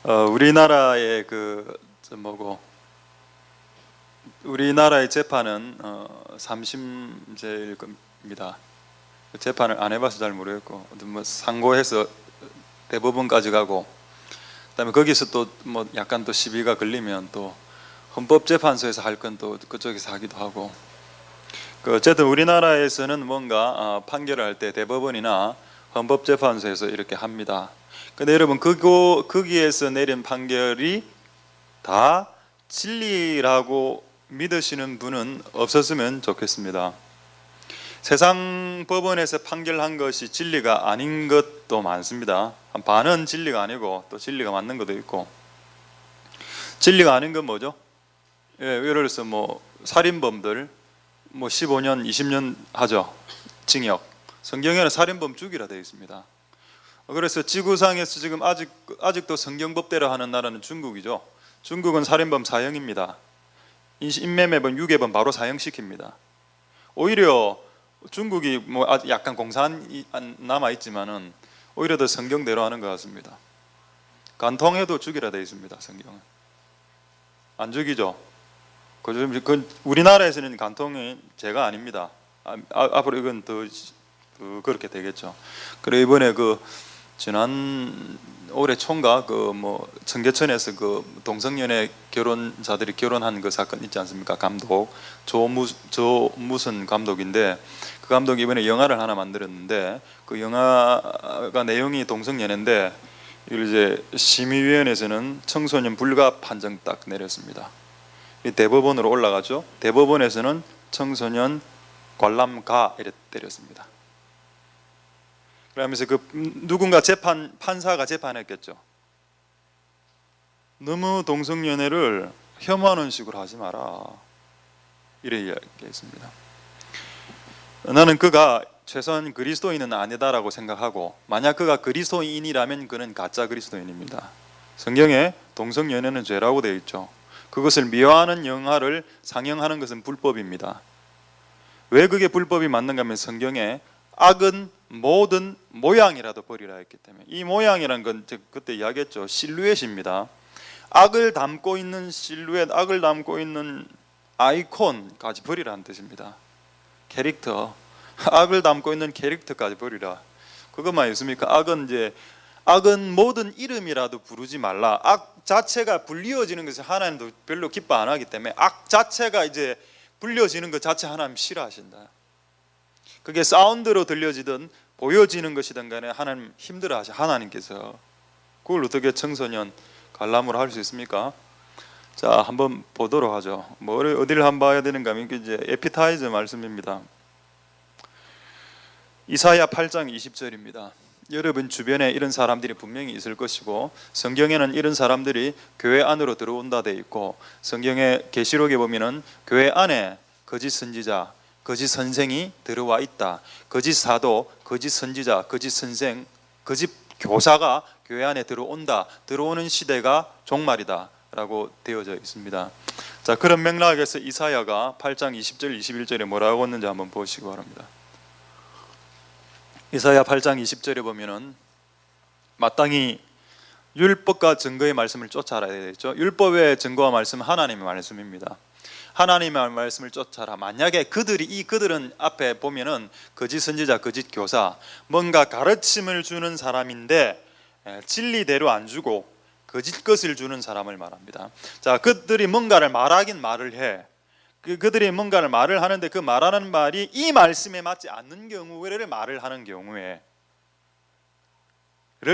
우리나라의 우리나라의 재판은 3심제일 겁니다. 재판을 안 해봐서 잘 모르겠고, 뭐 상고해서 대법원까지 가고, 그다음에 거기서 또 뭐 약간 또 시비가 걸리면 또 헌법재판소에서 할 건 또 그쪽에서 하기도 하고. 어쨌든 우리나라에서는 뭔가 판결을 할 때 대법원이나 헌법재판소에서 이렇게 합니다. 근데 여러분, 거기에서 내린 판결이 다 진리라고 믿으시는 분은 없었으면 좋겠습니다. 세상 법원에서 판결한 것이 진리가 아닌 것도 많습니다. 반은 진리가 아니고 또 진리가 맞는 것도 있고. 진리가 아닌 건 뭐죠? 예를 들어서 뭐 살인범들 15년, 20년 하죠. 징역. 성경에는 살인범 죽이라 되어 있습니다. 그래서 지구상에서 지금 아직도 성경법대로 하는 나라는 중국이죠. 중국은 살인범 사형입니다. 인매매범, 유괴범 바로 사형시킵니다. 오히려 중국이 뭐 약간 공산이 남아 있지만은 오히려 더 성경대로 하는 것 같습니다. 간통해도 죽이라 되어 있습니다. 성경은 안 죽이죠. 우리나라에서는 간통이 죄가 아닙니다. 앞으로 이건 더 그렇게 되겠죠. 그래 이번에 지난 올해 총각 청계천에서 동성연애 결혼자들이 결혼한 그 사건 있지 않습니까? 감독 조무슨 감독인데, 그 감독이 이번에 영화를 하나 만들었는데, 그 영화가 내용이 동성연애인데 이걸 이제 심의위원회에서는 청소년 불가 판정 딱 내렸습니다. 대법원으로 올라가죠. 대법원에서는 청소년 관람가 이렇게 때렸습니다. 그러면서 누군가 판사가 재판했겠죠. 너무 동성연애를 혐오하는 식으로 하지 마라, 이래 이야기했습니다. 나는 그가 최소한 그리스도인은 아니다라고 생각하고, 만약 그가 그리스도인이라면 그는 가짜 그리스도인입니다. 성경에 동성연애는 죄라고 되어 있죠. 그것을 미화하는 영화를 상영하는 것은 불법입니다. 왜 그게 불법이 맞는가 하면, 성경에 악은 모든 모양이라도 버리라 했기 때문에. 이 모양이란 건 그때 이야기했죠. 실루엣입니다. 악을 담고 있는 실루엣, 악을 담고 있는 아이콘까지 버리라는 뜻입니다. 캐릭터, 악을 담고 있는 캐릭터까지 버리라. 그것만 있습니까? 악은 모든 이름이라도 부르지 말라. 악 자체가 불리워지는 것을 하나님도 별로 기뻐 안 하기 때문에, 악 자체가 이제 불려지는 것 자체 하나님 싫어하신다. 그게 사운드로 들려지든 보여지는 것이든 간에 하나님 힘들어하셔. 하나님께서 그걸 어떻게 청소년 관람으로 할 수 있습니까? 자, 한번 보도록 하죠. 어디를 한번 봐야 되는가 하면 이제 에피타이저 말씀입니다. 이사야 8장 20절입니다. 여러분 주변에 이런 사람들이 분명히 있을 것이고, 성경에는 이런 사람들이 교회 안으로 들어온다 돼 있고, 성경의 계시록에 보면은 교회 안에 거짓 선지자, 거짓 선생이 들어와 있다. 거짓 사도, 거짓 선지자, 거짓 선생, 거짓 교사가 교회 안에 들어온다. 들어오는 시대가 종말이다 라고 되어져 있습니다. 자, 그런 맥락에서 이사야가 8장 20절 21절에 뭐라고 했는지 한번 보시기 바랍니다. 이사야 8장 20절에 보면은 마땅히 율법과 증거의 말씀을 쫓아라 되겠죠. 율법의 증거와 말씀은 하나님의 말씀입니다. 하나님의 말씀을 쫓아라. 만약에 그들은 앞에 보면은 거짓 선지자, 거짓 교사, 뭔가 가르침을 주는 사람인데 진리대로 안 주고 거짓 것을 주는 사람을 말합니다. 자, 그들이 뭔가를 말하긴 말을 해. 그들이 뭔가를 말을 하는데 그 말하는 말이 이 말씀에 맞지 않는 경우를 말을 하는 경우에를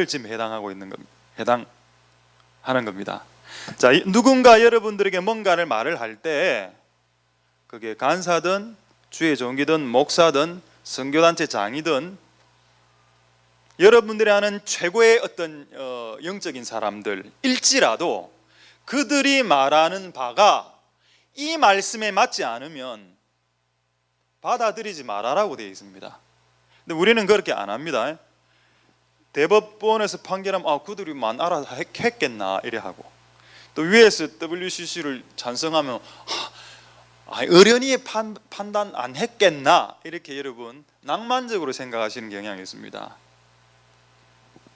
지금 해당하는 겁니다. 자, 누군가 여러분들에게 뭔가를 말을 할 때, 그게 간사든 주의 종이든 목사든 선교단체 장이든 여러분들이 아는 최고의 어떤 영적인 사람들일지라도 그들이 말하는 바가 이 말씀에 맞지 않으면 받아들이지 말아라고 되어 있습니다. 근데 우리는 그렇게 안 합니다. 대법원에서 판결하면 그들이 알아서 했겠나 이래 하고, 또 위에서 WCC를 찬성하면 어련히 판단 안 했겠나 이렇게 여러분 낭만적으로 생각하시는 경향이 있습니다.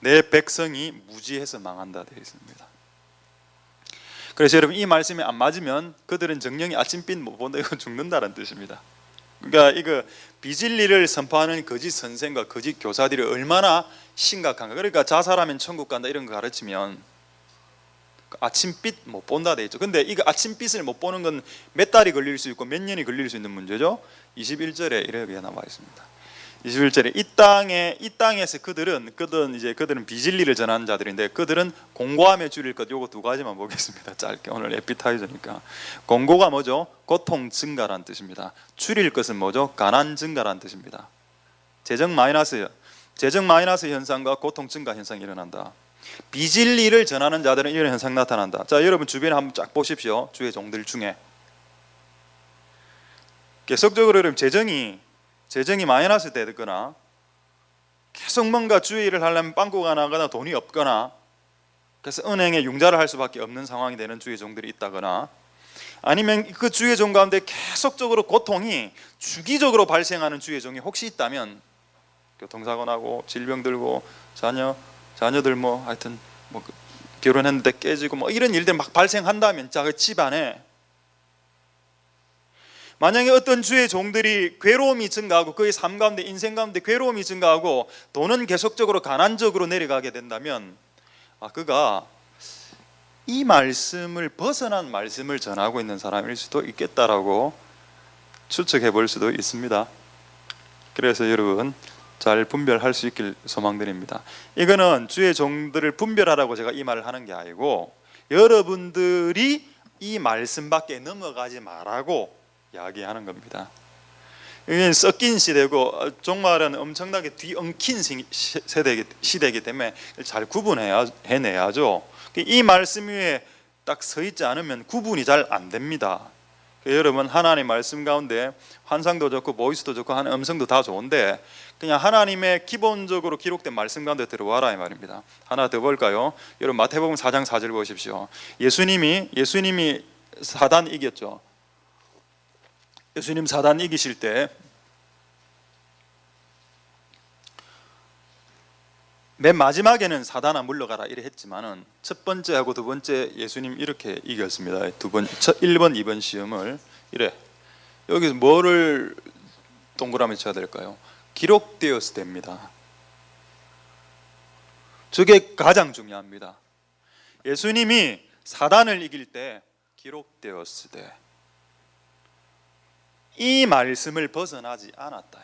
내 백성이 무지해서 망한다 되어 있습니다. 그래서 여러분 이 말씀이 안 맞으면 그들은 정령이 아침빛 못 본다, 이거 죽는다는 뜻입니다. 그러니까 이거 비진리를 선포하는 거짓 선생과 거짓 교사들이 얼마나 심각한가. 그러니까 자살하면 천국 간다 이런 거 가르치면 아침빛 못 본다 돼 있죠. 근데 이거 아침빛을 못 보는 건 몇 달이 걸릴 수 있고 몇 년이 걸릴 수 있는 문제죠. 21절에 이렇게 나와 있습니다. 21절에 이 땅에서 그들은 비진리를 전하는 자들인데 그들은 공고함에 줄일 것, 요거 두 가지만 보겠습니다. 짧게, 오늘 에피타이저니까. 공고가 뭐죠? 고통 증가란 뜻입니다. 줄일 것은 뭐죠? 가난 증가란 뜻입니다. 재정 마이너스 현상과 고통 증가 현상이 일어난다. 비진리를 전하는 자들은 이런 현상 나타난다. 자, 여러분 주변에 한번 쫙 보십시오. 주의 종들 중에 계속적으로 여러분 재정이 마이너스 되거나 계속 뭔가 주의 일을 하려면 빵꾸가 나거나 돈이 없거나 그래서 은행에 융자를 할 수밖에 없는 상황이 되는 주의 종들이 있다거나, 아니면 그 주의 종 가운데 계속적으로 고통이 주기적으로 발생하는 주의 종이 혹시 있다면, 교통사고 나고 질병 들고 자녀들 뭐 하여튼 뭐 결혼했는데 깨지고 뭐 이런 일들 막 발생한다면, 자, 그 집안에 만약에 어떤 주의 종들이 괴로움이 증가하고 그의 삶 가운데, 인생 가운데 괴로움이 증가하고 돈은 계속적으로 가난적으로 내려가게 된다면, 그가 이 말씀을 벗어난 말씀을 전하고 있는 사람일 수도 있겠다라고 추측해 볼 수도 있습니다. 그래서 여러분 잘 분별할 수 있길 소망드립니다. 이거는 주의 종들을 분별하라고 제가 이 말을 하는 게 아니고, 여러분들이 이 말씀 밖에 넘어가지 말라고 이야기하는 겁니다. 이게 섞인 시대고 종말은 엄청나게 뒤엉킨 시대이기 때문에 잘 구분해내야죠. 이 말씀 위에 딱 서 있지 않으면 구분이 잘 안 됩니다. 여러분, 하나님의 말씀 가운데 환상도 좋고 보이스도 좋고 하는 음성도 다 좋은데 그냥 하나님의 기본적으로 기록된 말씀 가운데 들어와라 이 말입니다. 하나 더 볼까요? 여러분 마태복음 4장 4절 보십시오. 예수님이 사단 이겼죠. 예수님 사단 이기실 때 맨 마지막에는 사단아 물러가라 이래 했지만은 첫 번째하고 두 번째 예수님 이렇게 이겼습니다. 1번, 2번 시험을 이래. 여기서 뭐를 동그라미 쳐야 될까요? 기록되었을 때입니다. 저게 가장 중요합니다. 예수님이 사단을 이길 때 기록되었을 때 이 말씀을 벗어나지 않았다.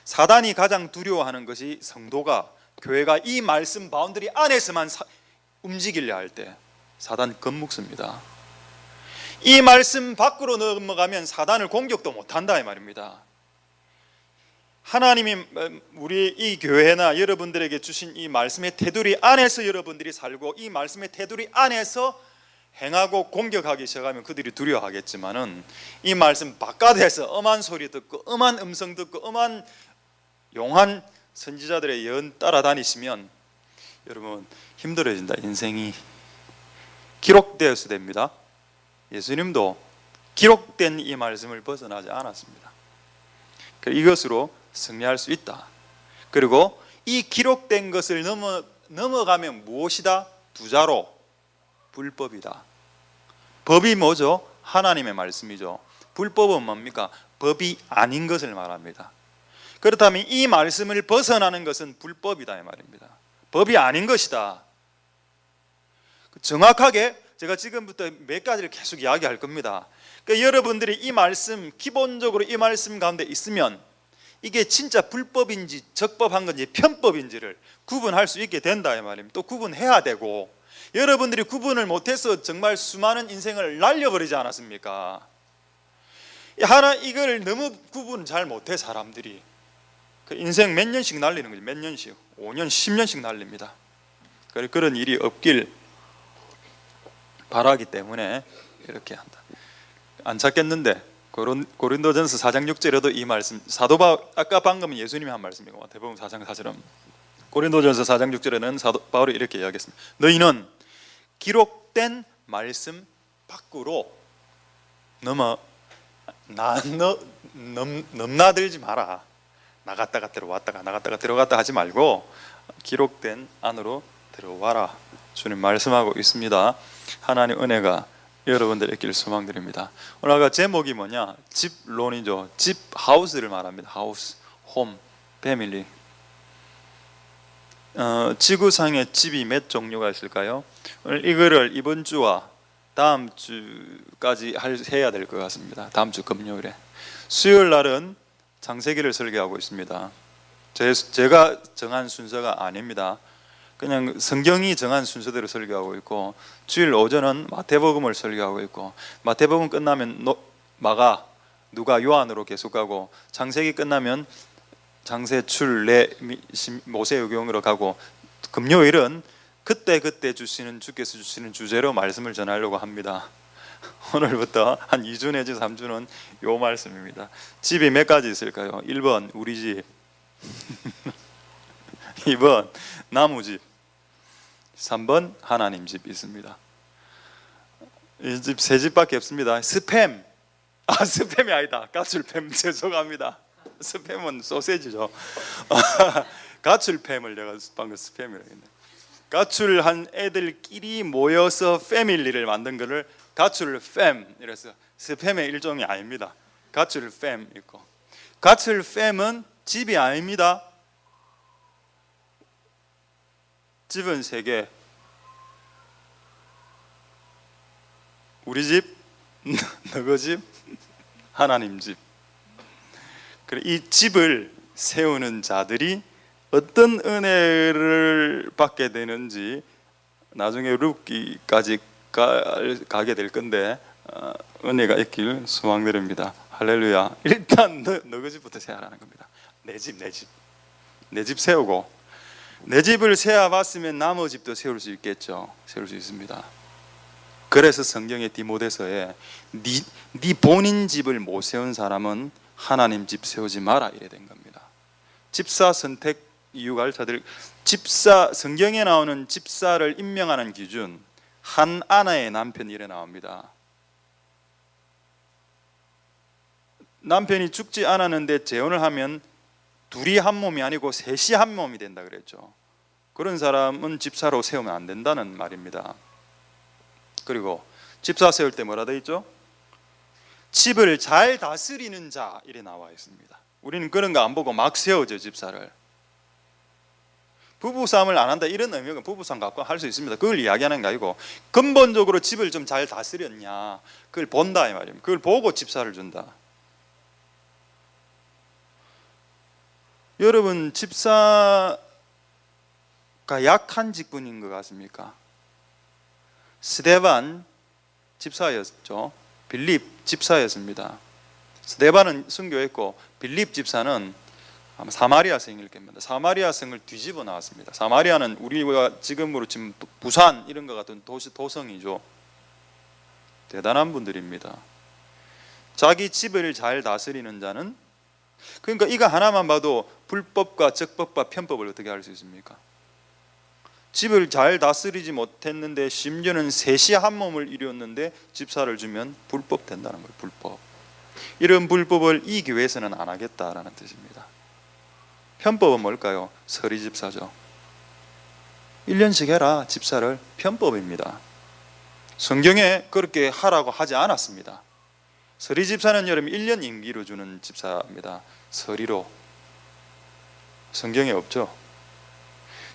사단이 가장 두려워하는 것이 성도가, 교회가 이 말씀 바운더리 안에서만 움직이려 할 때 사단 겁먹습니다. 이 말씀 밖으로 넘어가면 사단을 공격도 못한다 이 말입니다. 하나님이 우리 이 교회나 여러분들에게 주신 이 말씀의 테두리 안에서 여러분들이 살고 이 말씀의 테두리 안에서 행하고 공격하기 시작하면 그들이 두려워하겠지만은, 이 말씀 바깥에서 엄한 소리 듣고 엄한 음성 듣고 엄한 용한 선지자들의 예언 따라다니시면 여러분 힘들어진다. 인생이 기록되어서 됩니다. 예수님도 기록된 이 말씀을 벗어나지 않았습니다. 이것으로 승리할 수 있다. 그리고 이 기록된 것을 넘어가면 무엇이다? 두자로 불법이다. 법이 뭐죠? 하나님의 말씀이죠. 불법은 뭡니까? 법이 아닌 것을 말합니다. 그렇다면 이 말씀을 벗어나는 것은 불법이다 이 말입니다. 법이 아닌 것이다. 정확하게 제가 지금부터 몇 가지를 계속 이야기할 겁니다. 그러니까 여러분들이 이 말씀, 기본적으로 이 말씀 가운데 있으면 이게 진짜 불법인지 적법한 건지 편법인지를 구분할 수 있게 된다 이 말입니다. 또 구분해야 되고, 여러분들이 구분을 못해서 정말 수많은 인생을 날려버리지 않았습니까? 이걸 너무 구분 잘 못해 사람들이. 인생 몇 년씩 날리는 거지. 몇 년씩, 5년, 10년씩 날립니다. 그런 일이 없길 바라기 때문에 이렇게 한다. 안 찾겠는데 고린도전서 4장 6절에도 이 말씀, 사도 바울, 아까 방금은 예수님이 한 말씀이고 마태복음 4장 4절은 고린도전서 4장 6절에는 사도 바울이 이렇게 이야기했습니다. 너희는 기록된 말씀 밖으로 넘나들지 마라. 나갔다가 들어왔다가 나갔다가 들어갔다 하지 말고 기록된 안으로 들어와라. 주님 말씀하고 있습니다. 하나님 은혜가 여러분들의 길 소망드립니다. 오늘 아까 제목이 뭐냐? 집론이죠. 집, 하우스를 말합니다. 하우스, 홈, 패밀리. 지구상에 집이 몇 종류가 있을까요? 오늘 이거를 이번 주와 다음 주까지 해야 될 것 같습니다. 다음 주 금요일에. 수요일 날은 창세기를 설교하고 있습니다. 제가 정한 순서가 아닙니다. 그냥 성경이 정한 순서대로 설교하고 있고, 주일 오전은 마태복음을 설교하고 있고, 마태복음 끝나면 마가, 누가, 요한으로 계속 가고, 창세기 끝나면 장세, 출, 내, 모세오경으로 가고, 금요일은 그때 주께서 주시는 주제로 말씀을 전하려고 합니다. 오늘부터 한 2주 내지 3주는 요 말씀입니다. 집이 몇 가지 있을까요? 1번 우리 집, 2번 나무집, 3번 하나님 집 있습니다. 이 집 세 집밖에 없습니다. 스팸, 스팸이 아니다, 가출팸, 죄송합니다. 스팸은 소세지죠. 가출팸을 내가 방금 스팸이라고 했네. 가출한 애들끼리 모여서 패밀리를 만든 거를 가출팸 이래서 스팸의 일종이 아닙니다. 가출팸 있고, 가출팸은 집이 아닙니다. 집은 세 개. 우리 집, 너희 집, 하나님 집. 그래, 이 집을 세우는 자들이 어떤 은혜를 받게 되는지 나중에 룻기까지 가게 될 건데, 은혜가 있길 소망드립니다. 할렐루야. 일단 너희 집부터 세우라는 겁니다. 내 집 세우고, 내 집을 세워봤으면 남의 집도 세울 수 있겠죠. 세울 수 있습니다. 그래서 성경의 디모데서에 네 본인 집을 못 세운 사람은 하나님 집 세우지 마라 이래 된 겁니다. 집사 선택 이유가 알차들, 성경에 나오는 집사를 임명하는 기준, 한 아내의 남편 이래 나옵니다. 남편이 죽지 않았는데 재혼을 하면 둘이 한 몸이 아니고 셋이 한 몸이 된다 그랬죠. 그런 사람은 집사로 세우면 안 된다는 말입니다. 그리고 집사 세울 때 뭐라 돼 있죠? 집을 잘 다스리는 자 이래 나와 있습니다. 우리는 그런 거 안 보고 막 세우죠. 집사를. 부부싸움을 안 한다 이런 의미가 부부싸움 갖고 할 수 있습니다. 그걸 이야기하는 게 아니고, 근본적으로 집을 좀 잘 다스렸냐 그걸 본다 이 말입니다. 그걸 보고 집사를 준다. 여러분, 집사가 약한 직분인 것 같습니까? 스데반 집사였죠. 빌립 집사였습니다. 스데반은 순교했고 빌립 집사는 아마 사마리아 성일 겁니다. 사마리아 성을 뒤집어 나왔습니다. 사마리아는 우리가 지금으로 지금 부산 이런 것 같은 도성이죠. 대단한 분들입니다. 자기 집을 잘 다스리는 자는, 그러니까 이거 하나만 봐도 불법과 적법과 편법을 어떻게 알 수 있습니까? 집을 잘 다스리지 못했는데 심지어는 셋이 한 몸을 이루었는데 집사를 주면 불법 된다는 거예요. 불법. 이런 불법을 이 교회에서는 안 하겠다라는 뜻입니다. 편법은 뭘까요? 서리 집사죠. 1년씩 해라 집사를. 편법입니다. 성경에 그렇게 하라고 하지 않았습니다. 서리 집사는 여러분 1년 임기로 주는 집사입니다. 서리로. 성경에 없죠.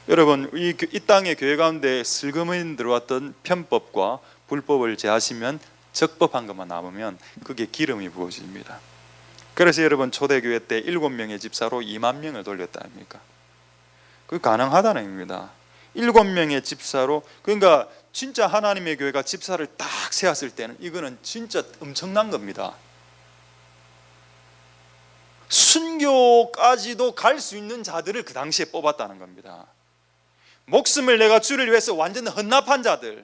여러분, 이 땅의 교회 가운데 슬그머니 들어왔던 편법과 불법을 제하시면 적법한 것만 남으면 그게 기름이 부어집니다. 그래서 여러분, 초대교회 때 7명의 집사로 2만 명을 돌렸다 아닙니까? 그게 가능하다는 겁니다. 7명의 집사로, 그러니까 진짜 하나님의 교회가 집사를 딱 세웠을 때는 이거는 진짜 엄청난 겁니다. 순교까지도 갈 수 있는 자들을 그 당시에 뽑았다는 겁니다. 목숨을 내가 주를 위해서 완전 헌납한 자들.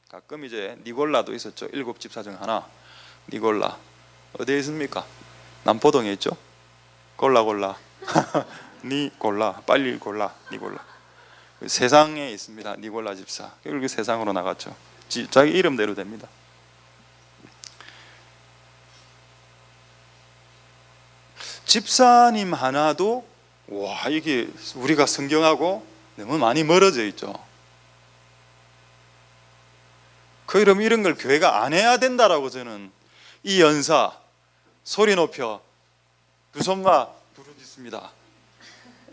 가끔 이제 니골라도 있었죠. 7 집사 중 하나. 니골라 어디에 있습니까? 남포동에 있죠. 골라 니골라, 빨리 골라. 니골라 세상에 있습니다. 니골라 집사. 그리고 세상으로 나갔죠. 자기 이름대로 됩니다. 집사님 하나도 와, 이게 우리가 성경하고 너무 많이 멀어져 있죠. 그럼 이런 걸 교회가 안 해야 된다라고 저는 이 연사 소리 높여 두 손마 부르짖습니다.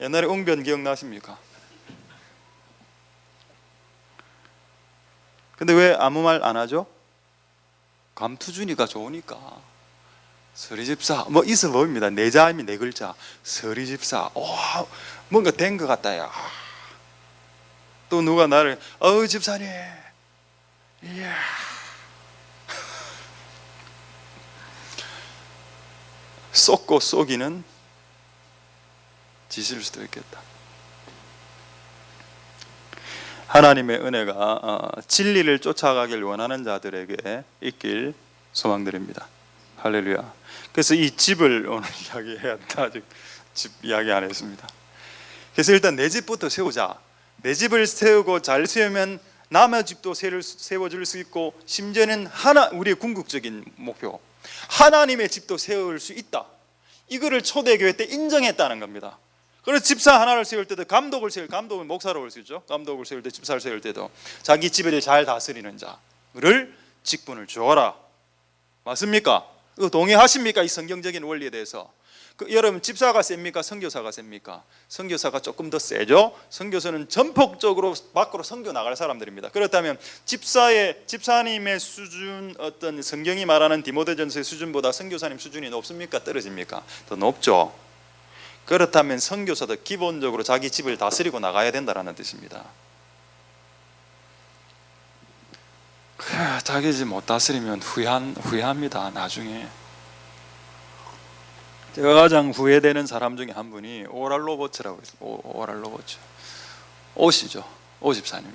옛날에 웅변 기억나십니까? 근데 왜 아무 말 안 하죠? 감투주니까 좋으니까. 서리집사 뭐 있어 보입니다. 네 자임이 네 글자. 서리집사 뭔가 된 것 같다 야. 또 누가 나를 집사님 이야 쏟고 쏘기는 지실 수도 있겠다. 하나님의 은혜가 진리를 쫓아가길 원하는 자들에게 있길 소망드립니다. 할렐루야. 그래서 이 집을 오늘 이야기해야 한다. 아직 집 이야기 안 했습니다. 그래서 일단 내 집부터 세우자. 내 집을 세우고 잘 세우면 남의 집도 세워줄 수 있고, 심지어는 우리의 궁극적인 목표, 하나님의 집도 세울 수 있다. 이거를 초대교회 때 인정했다는 겁니다. 그래서 집사 하나를 세울 때도 감독은 목사로 올 수 있죠. 감독을 세울 때, 집사를 세울 때도 자기 집을 잘 다스리는 자를 직분을 주어라. 맞습니까? 이거 동의하십니까? 이 성경적인 원리에 대해서. 여러분, 집사가 셉니까? 선교사가 셉니까? 선교사가 조금 더 세죠. 선교사는 전폭적으로 밖으로 선교 나갈 사람들입니다. 그렇다면 집사님의 수준, 어떤 성경이 말하는 디모데전서의 수준보다 선교사님 수준이 높습니까? 떨어집니까? 더 높죠. 그렇다면 선교사도 기본적으로 자기 집을 다스리고 나가야 된다는 뜻입니다. 자기 집 못 다스리면 후회합니다. 나중에. 제가 가장 후회되는 사람 중에 한 분이 오랄 로버츠라고 있어요. 오랄 로버츠. 오시죠. 오집사님.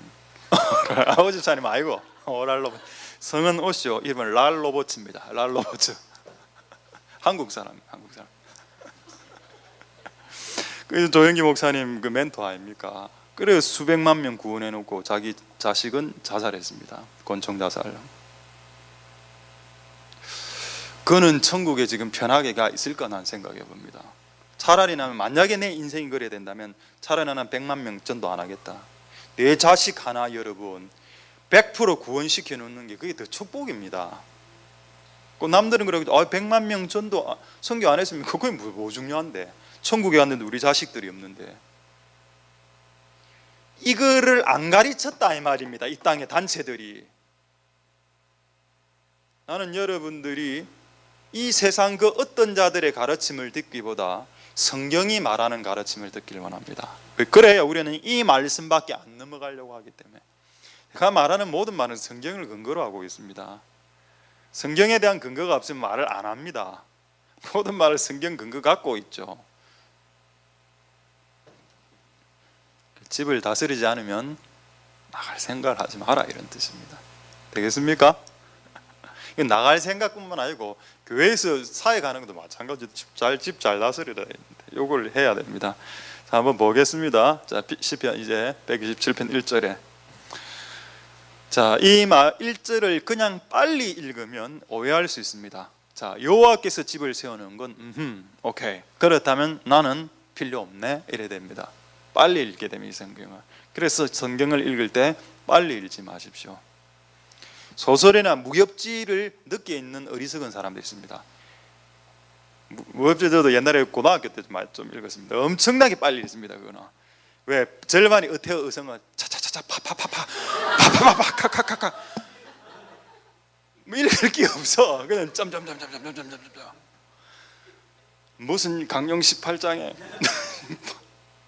오집사님 아니고 오랄 로버츠. 성은 오시죠. 이름은 랄 로버츠입니다. 랄 로버츠. 한국 사람. 그래서 조영기 목사님 그 멘토 아닙니까? 그래서 수백만 명 구원해 놓고 자기 자식은 자살했습니다. 권총 자살. 그는 천국에 지금 편하게 가 있을까 난 생각해 봅니다. 차라리 나는 만약에 내 인생이 그래야 된다면 차라리 나는 100만 명 전도 안 하겠다. 내 자식 하나 여러분 100% 구원시켜 놓는 게 그게 더 축복입니다. 남들은 그러고 100만 명 전도 선교 안 했으면 그게 뭐 중요한데, 천국에 갔는데 우리 자식들이 없는데. 이거를 안 가르쳤다 이 말입니다. 이 땅의 단체들이. 나는 여러분들이 이 세상 그 어떤 자들의 가르침을 듣기보다 성경이 말하는 가르침을 듣기를 원합니다. 그래야 우리는 이 말씀밖에 안 넘어가려고 하기 때문에. 제가 말하는 모든 말은 성경을 근거로 하고 있습니다. 성경에 대한 근거가 없으면 말을 안 합니다. 모든 말을 성경 근거 갖고 있죠. 집을 다스리지 않으면 나갈 생각을 하지 마라, 이런 뜻입니다. 되겠습니까? 나갈 생각뿐만 아니고 교회에서 사회 가는 것도 마찬가지로 집 잘 다스리라 했는데 요걸 해야 됩니다. 자, 한번 보겠습니다. 자, 시편 이제 127편 1절에 자, 이 1절을 그냥 빨리 읽으면 오해할 수 있습니다. 자, 여호와께서 집을 세우는 건 오케이. 그렇다면 나는 필요 없네. 이래 됩니다. 빨리 읽게 되면 이 성경을. 그래서 성경을 읽을 때 빨리 읽지 마십시오. 소설이나 무협지를 늦게 읽는 어리석은 사람도 있습니다. 무협지 저도 옛날에 고등학교 때 좀 읽었습니다. 엄청나게 빨리 읽습니다. 그거는 왜 절반이 어태어 의성은 차차차차 파파파파 파파파파 카카카카 뭐 읽을 게 없어. 그냥 점점점점점점점점 무슨 강령 18장에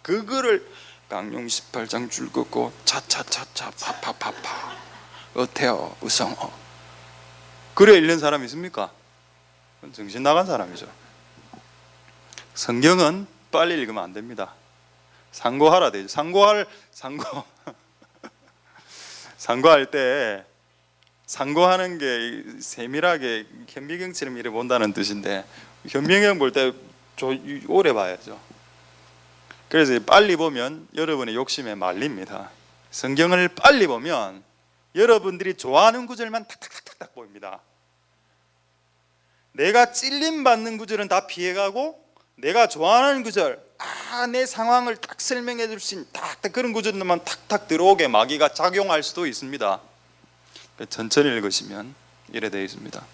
그거를 강령 18장 줄 긋고 차차차차 파파파파 어태어 의성어 그래 읽는 사람이 있습니까? 정신 나간 사람이죠. 성경은 빨리 읽으면 안 됩니다. 상고하라 되죠. 상고할 때 상고하는 게 세밀하게 현미경처럼 이래 본다는 뜻인데 현미경 볼 때 오래 봐야죠. 그래서 빨리 보면 여러분의 욕심에 말립니다. 성경을 빨리 보면 여러분들이 좋아하는 구절만 탁탁탁탁 보입니다. 내가 찔림받는 구절은 다 피해가고 내가 좋아하는 구절, 내 상황을 딱 설명해 줄 수 있는 딱 그런 구절만 탁탁 들어오게 마귀가 작용할 수도 있습니다. 천천히 읽으시면 이래 되어 있습니다.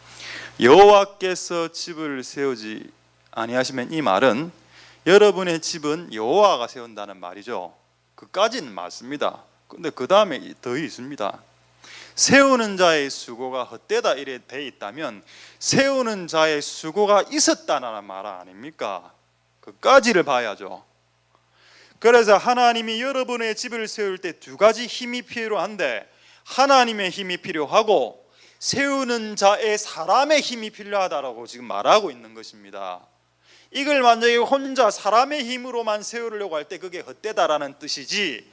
여호와께서 집을 세우지 아니하시면, 이 말은 여러분의 집은 여호와가 세운다는 말이죠. 그까지는 맞습니다. 근데 그 다음에 더 있습니다. 세우는 자의 수고가 헛되다 이래 돼 있다면 세우는 자의 수고가 있었다는 말 아닙니까? 그까지를 봐야죠. 그래서 하나님이 여러분의 집을 세울 때 두 가지 힘이 필요한데, 하나님의 힘이 필요하고 세우는 자의 사람의 힘이 필요하다라고 지금 말하고 있는 것입니다. 이걸 만약에 혼자 사람의 힘으로만 세우려고 할 때 그게 헛되다라는 뜻이지,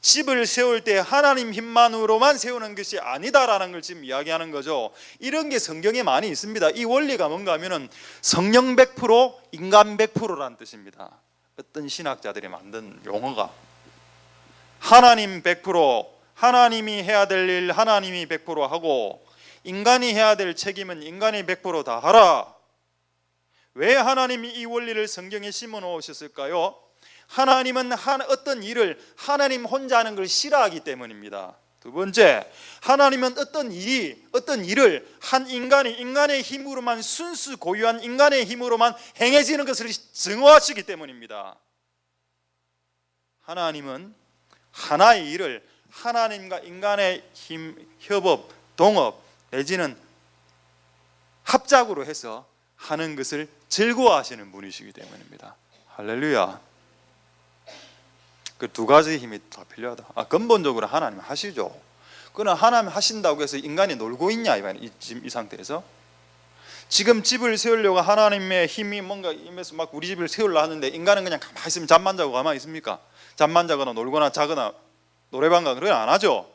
집을 세울 때 하나님 힘만으로만 세우는 것이 아니다라는 걸 지금 이야기하는 거죠. 이런 게 성경에 많이 있습니다. 이 원리가 뭔가 하면은 성령 100%, 인간 100%라는 뜻입니다. 어떤 신학자들이 만든 용어가 하나님 100%, 하나님이 해야 될 일 하나님이 100% 하고 인간이 해야 될 책임은 인간이 100% 다 하라. 왜 하나님이 이 원리를 성경에 심어 놓으셨을까요? 하나님은 어떤 일을 하나님 혼자 하는 걸 싫어하기 때문입니다. 두 번째, 하나님은 어떤 일을 한 인간의 힘으로만, 순수 고유한 인간의 힘으로만 행해지는 것을 증오하시기 때문입니다. 하나님은 하나의 일을 하나님과 인간의 힘, 협업, 동업 내지는 합작으로 해서 하는 것을 즐거워하시는 분이시기 때문입니다. 할렐루야. 그 두 가지 힘이 다 필요하다. 근본적으로 하나님 하시죠. 그러나 하나님 하신다고 해서 인간이 놀고 있냐 이 상태에서? 지금 집을 세우려고 하나님의 힘이 뭔가 임해서 막 우리 집을 세우려 하는데 인간은 그냥 가만히 있으면 잠만 자고 가만히 있습니까? 잠만 자거나 놀거나 자거나 노래방 가거나 그런 거 안 하죠.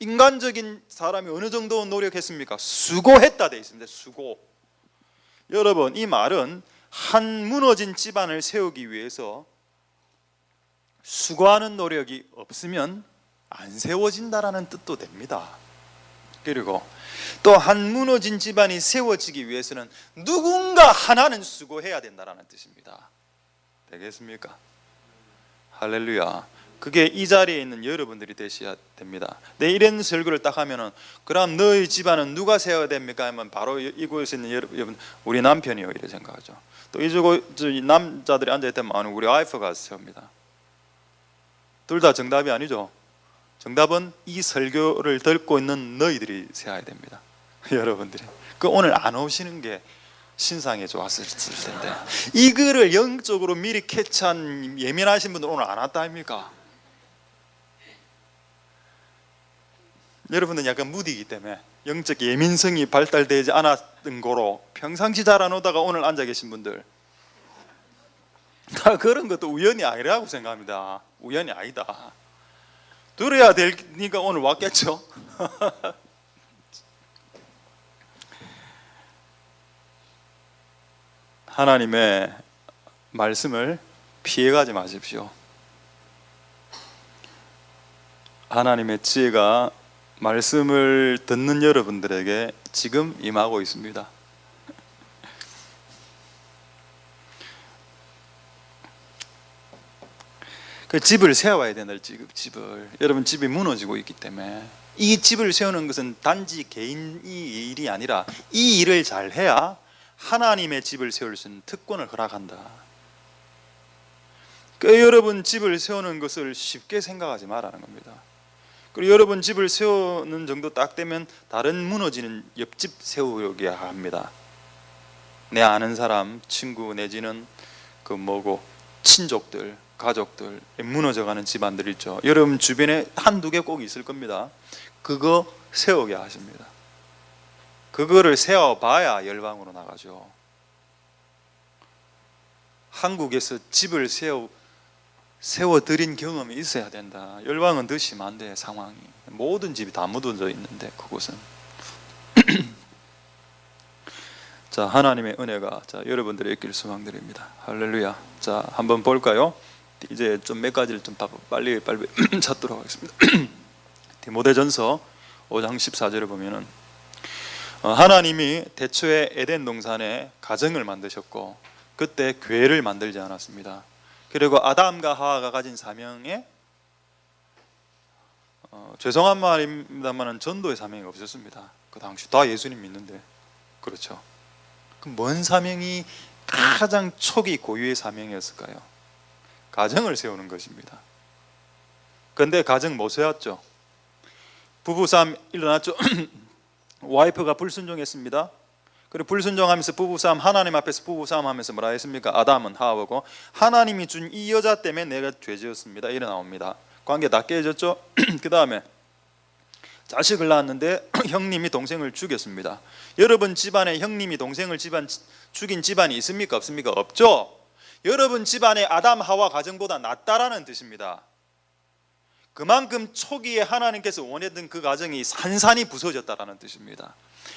인간적인 사람이 어느 정도 노력했습니까? 수고했다 돼 있습니다. 수고. 여러분, 이 말은 한 무너진 집안을 세우기 위해서 수고하는 노력이 없으면 안 세워진다라는 뜻도 됩니다. 그리고 또 한 무너진 집안이 세워지기 위해서는 누군가 하나는 수고해야 된다라는 뜻입니다. 되겠습니까? 할렐루야. 그게 이 자리에 있는 여러분들이 되셔야 됩니다. 내 이런 설교를 딱 하면은 그럼 너희 집안은 누가 세워야 됩니까? 하면 바로 이곳에 있는 여러분, 우리 남편이요 이렇게 생각하죠. 또 이쪽 남자들이 앉아있다면 우리 와이프가 세웁니다. 둘 다 정답이 아니죠. 정답은 이 설교를 듣고 있는 너희들이 세워야 됩니다. 여러분들이. 오늘 안 오시는 게 신상에 좋았을 텐데, 이거를 영적으로 미리 캐치한 예민하신 분들 오늘 안 왔다 아닙니까? 여러분들은 약간 무디이기 때문에 영적 예민성이 발달되지 않았던 거로 평상시 잘 안 오다가 오늘 앉아 계신 분들, 다 그런 것도 우연이 아니라고 생각합니다. 우연이 아니다. 들어야 되니까 오늘 왔겠죠. 하나님의 말씀을 피해가지 마십시오. 하나님의 지혜가 말씀을 듣는 여러분들에게 지금 임하고 있습니다. 그 집을 세워야 된다. 집을. 여러분, 집이 무너지고 있기 때문에 이 집을 세우는 것은 단지 개인이 일이 아니라 이 일을 잘 해야 하나님의 집을 세울 수 있는 특권을 허락한다. 여러분 집을 세우는 것을 쉽게 생각하지 말라는 겁니다. 그리고 여러분 집을 세우는 정도 딱 되면 다른 무너지는 옆집 세우게 합니다. 내 아는 사람, 친구 내지는 친족들, 가족들, 무너져가는 집안들 있죠. 여러분 주변에 한두 개 꼭 있을 겁니다. 그거 세우게 하십니다. 그거를 세워봐야 열방으로 나가죠. 한국에서 집을 세워드린 경험이 있어야 된다. 열방은 더 심한데 상황이 모든 집이 다 묻어져 있는데 그곳은 자, 하나님의 은혜가 여러분들의 있기를 소망드립니다. 할렐루야. 자, 한번 볼까요? 이제 좀 몇 가지를 좀 빨리 찾도록 하겠습니다. 디모데전서 5장 14절을 보면은 하나님이 태초에 에덴 동산에 가정을 만드셨고 그때 교회를 만들지 않았습니다. 그리고 아담과 하와가 가진 사명에 죄송한 말입니다만 전도의 사명이 없었습니다. 그 당시 다 예수님 믿는데. 그렇죠. 그럼 뭔 사명이 가장 초기 고유의 사명이었을까요? 가정을 세우는 것입니다. 그런데 가정 못 세웠죠. 부부싸움 일어났죠. 와이프가 불순종했습니다. 그리고 불순종하면서 부부싸움, 하나님 앞에서 부부싸움 하면서 뭐라 했습니까? 아담은 하와보고 하나님이 준 이 여자 때문에 내가 죄지었습니다. 이래 나옵니다. 관계 다 깨졌죠. 그 다음에 자식을 낳았는데 형님이 동생을 죽였습니다. 여러분 집안에 형님이 동생을 죽인 집안이 있습니까? 없습니까? 없죠. 여러분 집안에 아담 하와 가정보다 낫다라는 뜻입니다. 그만큼 초기에 하나님께서 원했던 그 가정이 산산이 부서졌다라는 뜻입니다.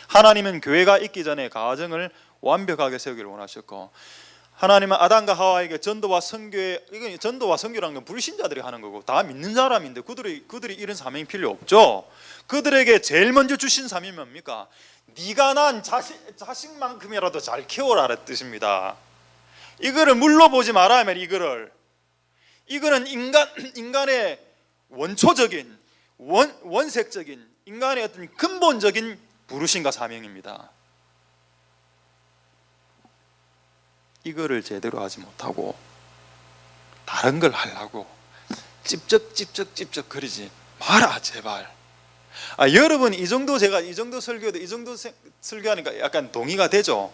하나님은 교회가 있기 전에 가정을 완벽하게 세우기를 원하셨고, 하나님은 아담과 하와에게 전도와 선교에, 이건 전도와 선교라는 건 불신자들이 하는 거고 다 믿는 사람인데 그들이 이런 사명이 필요 없죠. 그들에게 제일 먼저 주신 사명이 뭡니까? 네가 난 자식만큼이라도 잘 키워라는 뜻입니다. 이거를 물러보지 말아야 말. 이거는 인간의 원초적인 원색적인 인간의 어떤 근본적인 부르심과 사명입니다. 이거를 제대로 하지 못하고 다른 걸 하려고 찝쩍 거리지 마라 제발. 여러분 제가 이 정도 설교도 이 정도 설교하니까 약간 동의가 되죠?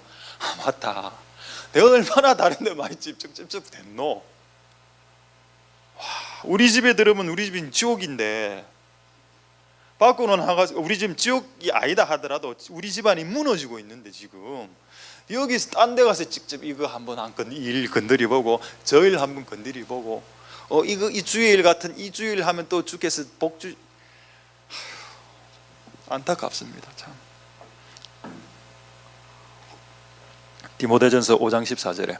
맞다. 내가 얼마나 다른데 많이 찝쩍 됐노? 우리 집에 들으면 우리 집은 지옥인데 밖으로는 우리 집 지옥이 아니다 하더라도 우리 집안이 무너지고 있는데 지금 여기서 딴 데 가서 직접 이거 한번 일 건드려 보고 저 일 한번 건드려 보고 이거 이 주일 같은 이 주일 하면 또 주께서 복주. 안타깝습니다. 참. 디모데전서 5장 14절에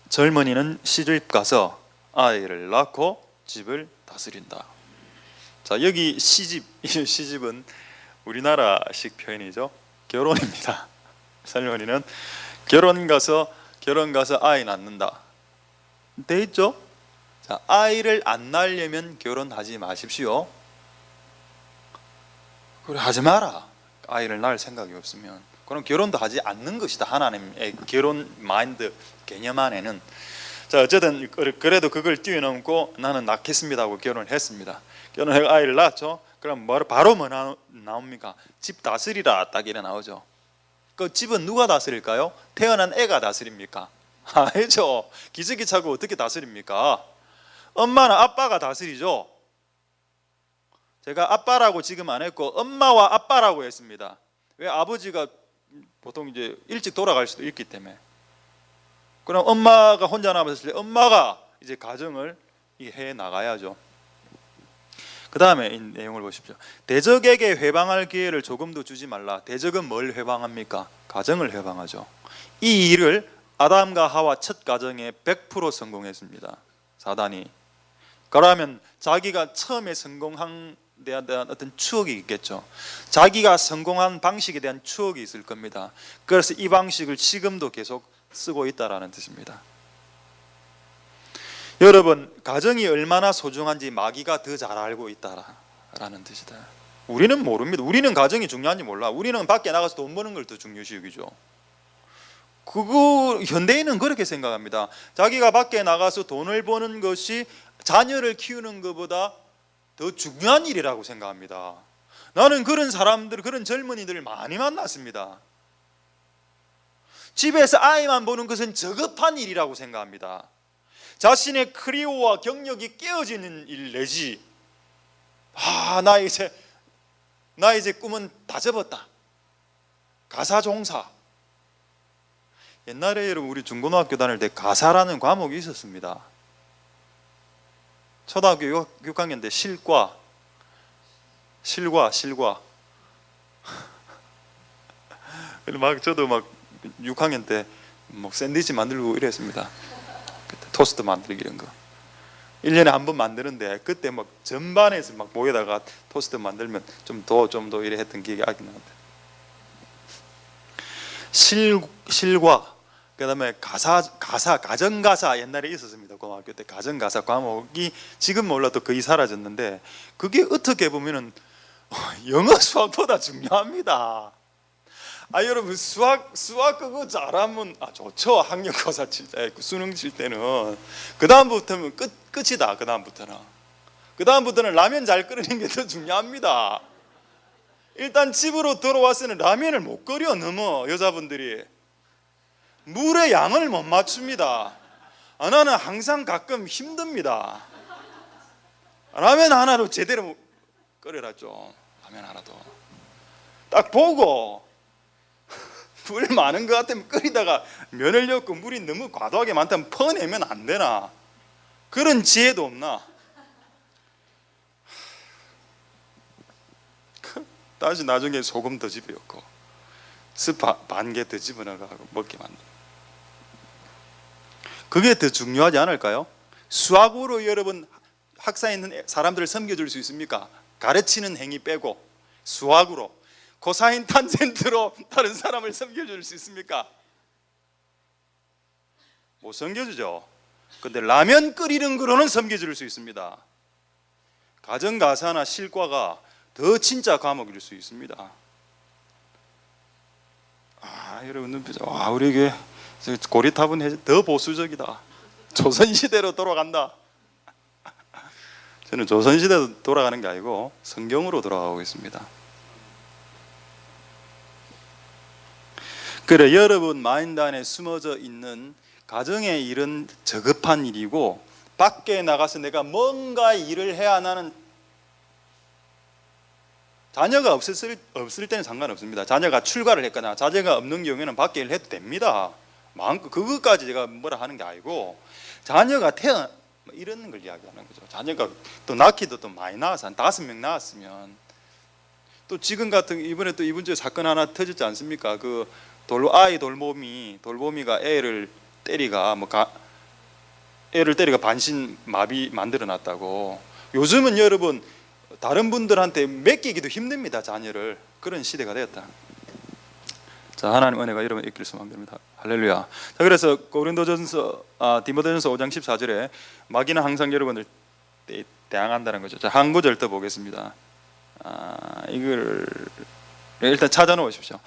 젊은이는 시집 가서 아이를 낳고 집을 다스린다. 자, 여기 시집은 우리나라식 표현이죠. 결혼입니다. 젊은이는 결혼 가서 아이 낳는다. 돼 있죠? 자, 아이를 안 낳으려면 결혼하지 마십시오. 그래 하지 마라. 아이를 낳을 생각이 없으면 그럼 결혼도 하지 않는 것이다. 하나님의 결혼 마인드 개념 안에는. 자, 어쨌든 그래도 그걸 뛰어넘고 나는 낳겠습니다 하고 결혼을 했습니다. 결혼해서 아이를 낳았죠. 그럼 바로 뭐 나옵니까? 집 다스리라 딱 이래 나오죠. 그 집은 누가 다스릴까요? 태어난 애가 다스립니까? 아니죠. 기저귀 차고 어떻게 다스립니까? 엄마는 아빠가 다스리죠. 제가 아빠라고 지금 안 했고 엄마와 아빠라고 했습니다. 왜? 아버지가 보통 이제 일찍 돌아갈 수도 있기 때문에. 그럼 엄마가 혼자 남았을 때 엄마가 이제 가정을 해 나가야죠. 그 다음에 이 내용을 보십시오. 대적에게 회방할 기회를 조금도 주지 말라. 대적은 뭘 회방합니까? 가정을 회방하죠. 이 일을 아담과 하와 첫 가정에 100% 성공했습니다. 사단이. 그러면 자기가 처음에 성공한 데 대한 어떤 추억이 있겠죠. 자기가 성공한 방식에 대한 추억이 있을 겁니다. 그래서 이 방식을 지금도 계속 쓰고 있다라는 뜻입니다. 여러분, 가정이 얼마나 소중한지 마귀가 더 잘 알고 있다라는 뜻이다. 우리는 모릅니다. 우리는 가정이 중요한지 몰라. 우리는 밖에 나가서 돈 버는 걸 더 중요시 여기죠. 현대인은 그렇게 생각합니다. 자기가 밖에 나가서 돈을 버는 것이 자녀를 키우는 것보다 더 중요한 일이라고 생각합니다. 나는 그런 사람들, 그런 젊은이들을 많이 만났습니다. 집에서 아이만 보는 것은 저급한 일이라고 생각합니다. 자신의 커리어와 경력이 깨어지는 일 내지, 나 이제 꿈은 다 접었다. 가사 종사. 옛날에 여러분 우리 중고등학교 다닐 때 가사라는 과목이 있었습니다. 초등학교 6학년 때 실과. 저도 막 6학년 때 뭐 샌드위치 만들고 이랬습니다. 토스트 만들기 이런 거 1년에 한 번 만드는데 그때 막 전반에서 막 모여다가 토스트 만들면 좀 더 이래 했던 기억이 아직 나는데. 실과 그다음에 가정가사 옛날에 있었습니다. 고등학교 때 가정가사 과목이 지금 몰라도 거의 사라졌는데 그게 어떻게 보면은 영어 수학보다 중요합니다. 여러분 수학 그거 잘하면 좋죠. 학력고사 칠 때, 수능 칠 때는 그 다음부터는 끝이다. 그 다음부터는 라면 잘 끓이는 게 더 중요합니다. 일단 집으로 들어와서는 라면을 못 끓여. 너무 여자분들이 물의 양을 못 맞춥니다. 나는 항상 가끔 힘듭니다. 라면 하나로 제대로 끓여라 좀. 라면 하나도 딱 보고 물 많은 것 같으면 끓이다가 면을 넣고 물이 너무 과도하게 많다면 퍼내면 안 되나? 그런 지혜도 없나? 다시 나중에 소금 더 집어넣고 스파 반 개 더 집어넣어가지고 먹게 만든. 그게 더 중요하지 않을까요? 수학으로 여러분 학사에 있는 사람들을 섬겨줄 수 있습니까? 가르치는 행위 빼고 수학으로 코사인 탄젠트로 다른 사람을 섬겨줄 수 있습니까? 못 섬겨주죠. 근데 라면 끓이는 거로는 섬겨줄 수 있습니다. 가정가사나 실과가 더 진짜 과목일 수 있습니다. 여러분 눈빛, 우리 이게 고리탑은 더 보수적이다. 조선시대로 돌아간다. 저는 조선시대로 돌아가는 게 아니고 성경으로 돌아가고 있습니다. 그래, 여러분 마인드 안에 숨어져 있는 가정의 일은 저급한 일이고 밖에 나가서 내가 뭔가 일을 해야 나는 자녀가 없을 때는 상관없습니다. 자녀가 출가를 했거나 자녀가 없는 경우에는 밖에 일을 해도 됩니다. 그것까지 제가 뭐라 하는 게 아니고 자녀가 이런 걸 이야기하는 거죠. 자녀가 또 낳기도 또 많이 낳아서 한 5명 낳았으면 또 지금 같은 이번에 또 이번 주에 사건 하나 터졌지 않습니까? 그 돌보미가 애를 때리가 반신 마비 만들어 놨다고. 요즘은 여러분 다른 분들한테 맡기기도 힘듭니다. 자녀를. 그런 시대가 되었다. 자, 하나님 은혜가 여러분 있길 소망합니다. 할렐루야. 자, 그래서 디모데전서 5장 14절에 마귀는 항상 여러분을 대항한다는 거죠. 자, 한 구절 더 보겠습니다. 이걸 일단 찾아 놓으십시오.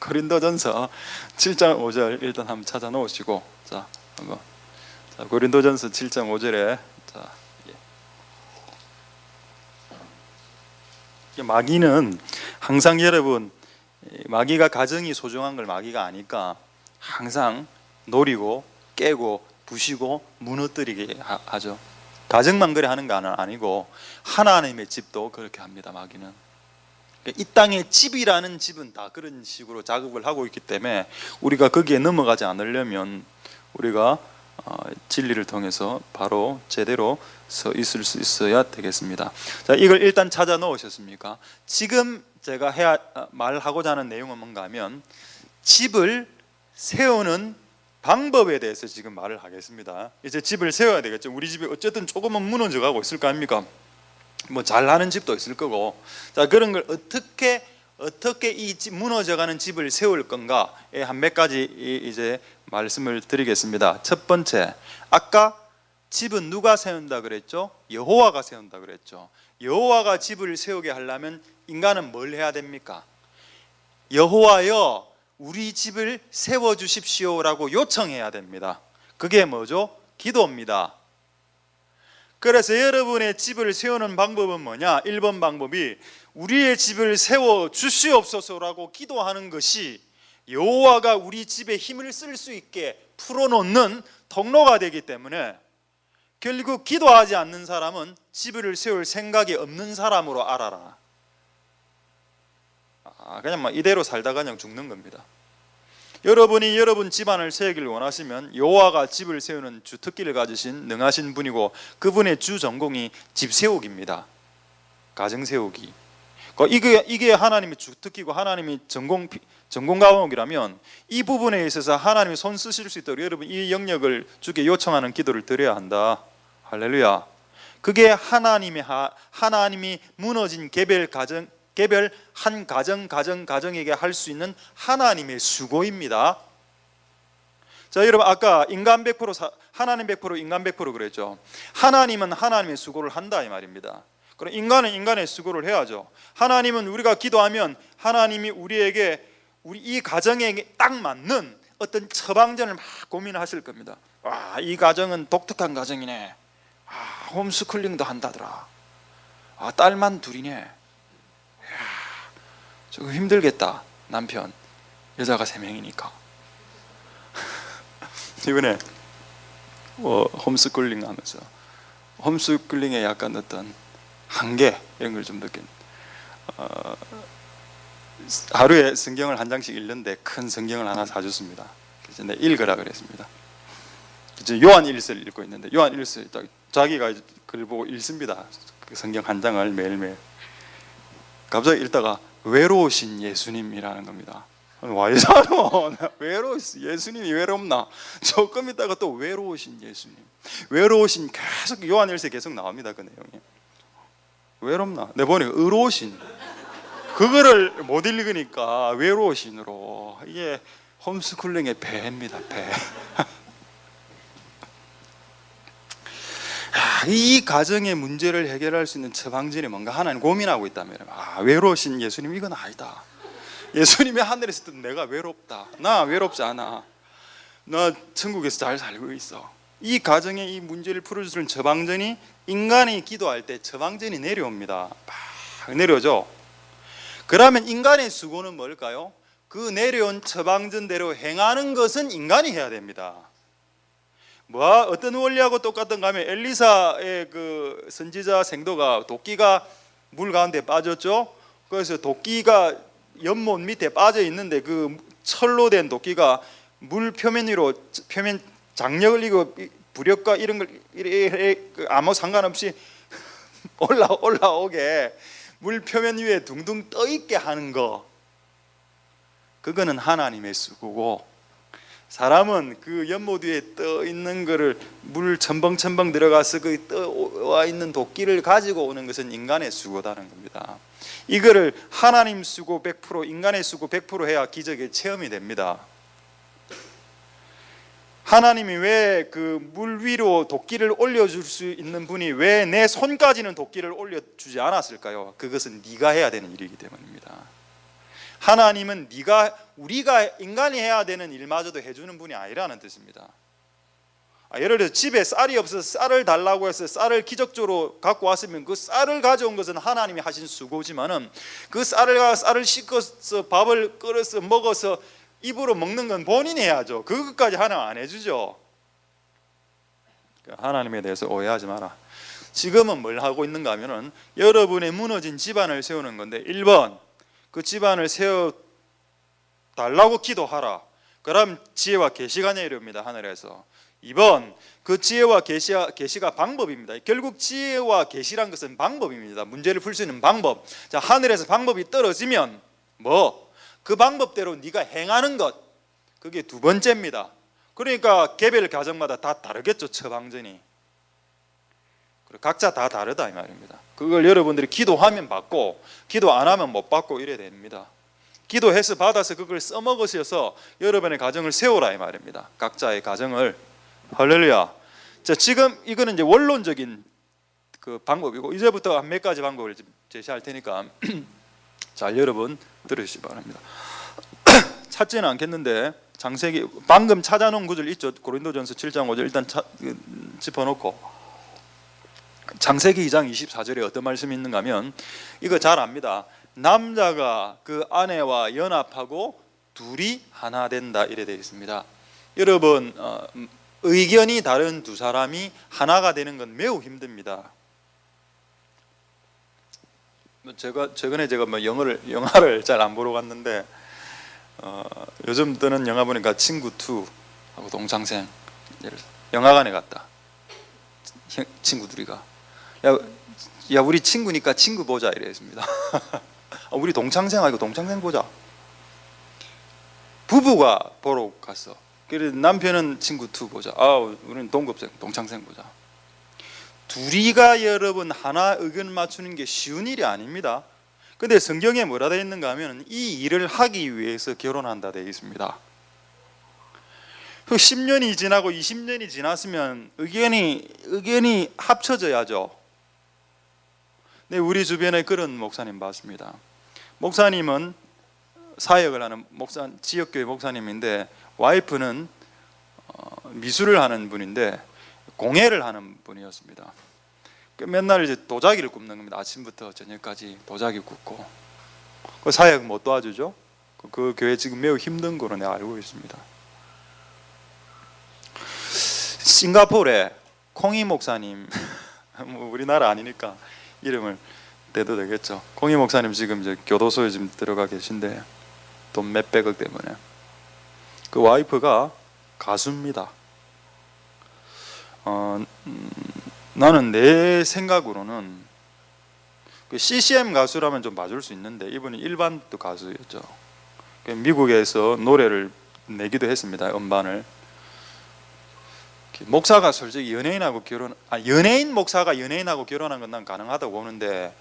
고린도전서 7장 5절 일단 한번 찾아 놓으시고, 자, 고린도전서 7장 5절에 마귀는 항상 여러분, 마귀가 가정이 소중한 걸 마귀가 아니까 항상 노리고 깨고 부시고 무너뜨리게 하죠. 가정만 그래 하는 거 아니고 하나님의 집도 그렇게 합니다. 마귀는. 이 땅의 집이라는 집은 다 그런 식으로 작업을 하고 있기 때문에 우리가 거기에 넘어가지 않으려면 우리가 진리를 통해서 바로 제대로 서 있을 수 있어야 되겠습니다. 자, 이걸 일단 찾아 놓으셨습니까? 지금 제가 말하고자 하는 내용은 뭔가 하면 집을 세우는 방법에 대해서 지금 말을 하겠습니다. 이제 집을 세워야 되겠죠. 우리 집이 어쨌든 조금은 무너져 가고 있을 거 아닙니까? 뭐 잘하는 집도 있을 거고. 자, 그런 걸 어떻게 이 무너져가는 집을 세울 건가에 한 몇 가지 이제 말씀을 드리겠습니다. 첫 번째, 아까 집은 누가 세운다 그랬죠? 여호와가 세운다 그랬죠. 여호와가 집을 세우게 하려면 인간은 뭘 해야 됩니까? 여호와여, 우리 집을 세워주십시오라고 요청해야 됩니다. 그게 뭐죠? 기도입니다. 그래서 여러분의 집을 세우는 방법은 뭐냐? 1번 방법이 우리의 집을 세워 주시옵소서라고 기도하는 것이 여호와가 우리 집에 힘을 쓸 수 있게 풀어놓는 통로가 되기 때문에 결국 기도하지 않는 사람은 집을 세울 생각이 없는 사람으로 알아라. 그냥 막 이대로 살다가 그냥 죽는 겁니다. 여러분이 여러분 집안을 세우기를 원하시면 여호와가 집을 세우는 주특기를 가지신 능하신 분이고 그분의 주 전공이 집 세우기입니다. 가정 세우기. 이게 하나님의 주특기고 하나님의 전공 과목이라면 이 부분에 있어서 하나님이 손 쓰실 수 있도록 여러분 이 영역을 주께 요청하는 기도를 드려야 한다. 할렐루야. 그게 하나님이 무너진 개별 한 가정에게 할 수 있는 하나님의 수고입니다. 자, 여러분 아까 인간 100% 하나님 100% 인간 100% 그랬죠. 하나님은 하나님의 수고를 한다 이 말입니다. 그럼 인간은 인간의 수고를 해야죠. 하나님은 우리가 기도하면 하나님이 우리에게 우리 이 가정에 딱 맞는 어떤 처방전을 막 고민하실 겁니다. 와, 이 가정은 독특한 가정이네. 아, 홈스쿨링도 한다더라. 아, 딸만 둘이네. 이야, 조금 힘들겠다. 남편 여자가 3명이니까. 이번에 홈스쿨링 하면서 홈스쿨링에 약간 어떤 한계 이런 걸 좀 느낀. 하루에 성경을 한 장씩 읽는데 큰 성경을 하나 사줬습니다. 그래서 내가 읽으라 그랬습니다. 요한 1서를 읽고 있는데 요한 1서 자기가 글 보고 읽습니다. 그 성경 한 장을 매일매일. 갑자기 읽다가 외로우신 예수님이라는 겁니다. 와, 이사노 외로우신 예수님이 외롭나? 조금 있다가 또 외로우신 예수님, 외로우신 계속 요한 1서 계속 나옵니다. 그 내용이 외롭나? 내 보니 의로우신, 그거를 못 읽으니까 외로우신으로. 이게 홈스쿨링의 배입니다. 배. 이 가정의 문제를 해결할 수 있는 처방전이 뭔가 하나님 고민하고 있다면, 아, 외로우신 예수님 이건 아니다. 예수님이 하늘에서 듣는 내가 외롭다. 나 외롭지 않아. 나 천국에서 잘 살고 있어. 이 가정의 이 문제를 풀어주는 처방전이 인간이 기도할 때 처방전이 내려옵니다. 막 내려오죠. 그러면 인간의 수고는 뭘까요? 그 내려온 처방전대로 행하는 것은 인간이 해야 됩니다. 어떤 원리하고 똑같은가 하면 엘리사의 그 선지자 생도가 도끼가 물 가운데 빠졌죠. 그래서 도끼가 연못 밑에 빠져 있는데 그 철로 된 도끼가 물 표면 위로, 표면 장력을 이고 부력과 이런 걸 아무 상관없이 올라오게 물 표면 위에 둥둥 떠 있게 하는 거, 그거는 하나님의 수고고, 사람은 그 연못 위에 떠 있는 거를 물 첨벙첨벙 들어가서 그 떠와 있는 도끼를 가지고 오는 것은 인간의 수고다는 겁니다. 이거를 하나님 수고 100%, 인간의 수고 100% 해야 기적의 체험이 됩니다. 하나님이 왜 그 물 위로 도끼를 올려줄 수 있는 분이 왜 내 손까지는 도끼를 올려주지 않았을까요? 그것은 네가 해야 되는 일이기 때문입니다. 하나님은 우리가 인간이 해야 되는 일마저도 해주는 분이 아니라는 뜻입니다. 예를 들어 집에 쌀이 없어서 쌀을 달라고 해서 쌀을 기적적으로 갖고 왔으면 그 쌀을 가져온 것은 하나님이 하신 수고지만은 그 쌀을 씻어서 밥을 끓여서 먹어서 입으로 먹는 건 본인이 해야죠. 그것까지 하나님 안 해주죠. 하나님에 대해서 오해하지 마라. 지금은 뭘 하고 있는가 하면은 여러분의 무너진 집안을 세우는 건데, 1번 그 집안을 세워 달라고 기도하라. 그럼 지혜와 계시가 내려옵니다, 하늘에서. 2번 그 지혜와 계시가 방법입니다. 결국 지혜와 계시란 것은 방법입니다. 문제를 풀 수 있는 방법. 자, 하늘에서 방법이 떨어지면 그 방법대로 네가 행하는 것, 그게 2번째입니다. 그러니까 개별 가정마다 다 다르겠죠, 처방전이. 각자 다 다르다 이 말입니다. 그걸 여러분들이 기도하면 받고 기도 안 하면 못 받고 이래야 됩니다. 기도해서 받아서 그걸 써먹으셔서 여러분의 가정을 세우라 이 말입니다. 각자의 가정을. 할렐루야. 자, 지금 이거는 이제 원론적인 그 방법이고, 이제부터 몇 가지 방법을 제시할 테니까 자, 여러분 들으시기 바랍니다. 찾지는 않겠는데 창세기 방금 찾아놓은 구절 있죠. 고린도전서 7장 5절 일단 짚어놓고, 창세기 2장 24절에 어떤 말씀이 있는가 하면 이거 잘 압니다. 남자가 그 아내와 연합하고 둘이 하나 된다 이래 되어 있습니다. 여러분, 의견이 다른 두 사람이 하나가 되는 건 매우 힘듭니다. 최근에 제가 영화를 잘 안 보러 갔는데 요즘 뜨는 영화 보니까 친구 2하고 동창생, 영화관에 갔다. 친구들이가 야 우리 친구니까 친구 보자 이랬습니다. 우리 동창생하고 동창생 보자. 부부가 보러 갔어. 그래서 남편은 친구 2 보자. 우리는 동창생 보자. 둘이가 여러분 하나 의견 맞추는 게 쉬운 일이 아닙니다. 근데 성경에 뭐라 되어 있는가 하면 이 일을 하기 위해서 결혼한다 되어 있습니다. 10년이 지나고 20년이 지났으면 의견이 합쳐져야죠. 네, 우리 주변에 그런 목사님 봤습니다. 목사님은 사역을 하는 지역교회 목사님인데 와이프는 미술을 하는 분인데 공예를 하는 분이었습니다. 맨날 이제 도자기를 굽는 겁니다. 아침부터 저녁까지 도자기 굽고. 그 사역 못 도와주죠. 그 교회 지금 매우 힘든 거로 내가 알고 있습니다. 싱가포르에 콩이 목사님, 뭐 우리나라 아니니까 이름을 대도 되겠죠. 콩이 목사님 지금 이제 교도소에 지금 들어가 계신데 돈 몇백억 때문에. 그 와이프가 가수입니다. 나는 내 생각으로는 그 CCM 가수라면 좀 봐줄 수 있는데 이분이 일반 또 가수였죠. 미국에서 노래를 내기도 했습니다. 음반을. 목사가 솔직히 연예인 목사가 연예인하고 결혼한 건 난 가능하다고 보는데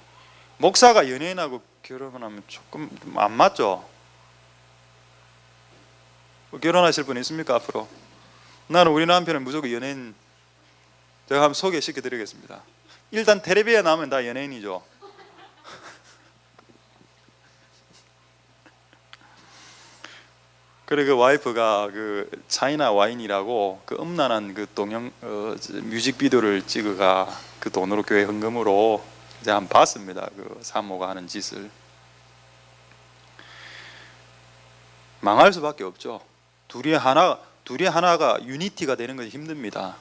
목사가 연예인하고 결혼하면 조금 안 맞죠. 결혼하실 분 있습니까 앞으로? 나는 우리 남편은 무조건 연예인. 제가 한번 소개시켜 드리겠습니다. 일단 텔레비에 나오면 다 연예인이죠. 그리고 그 와이프가 그 차이나 와인이라고 그 음란한 그 동영 뮤직비디오를 찍어가 그 돈으로 교회 헌금으로 이제 한번 봤습니다. 그 사모가 하는 짓을. 망할 수밖에 없죠. 둘이 하나가 유니티가 되는 것이 힘듭니다.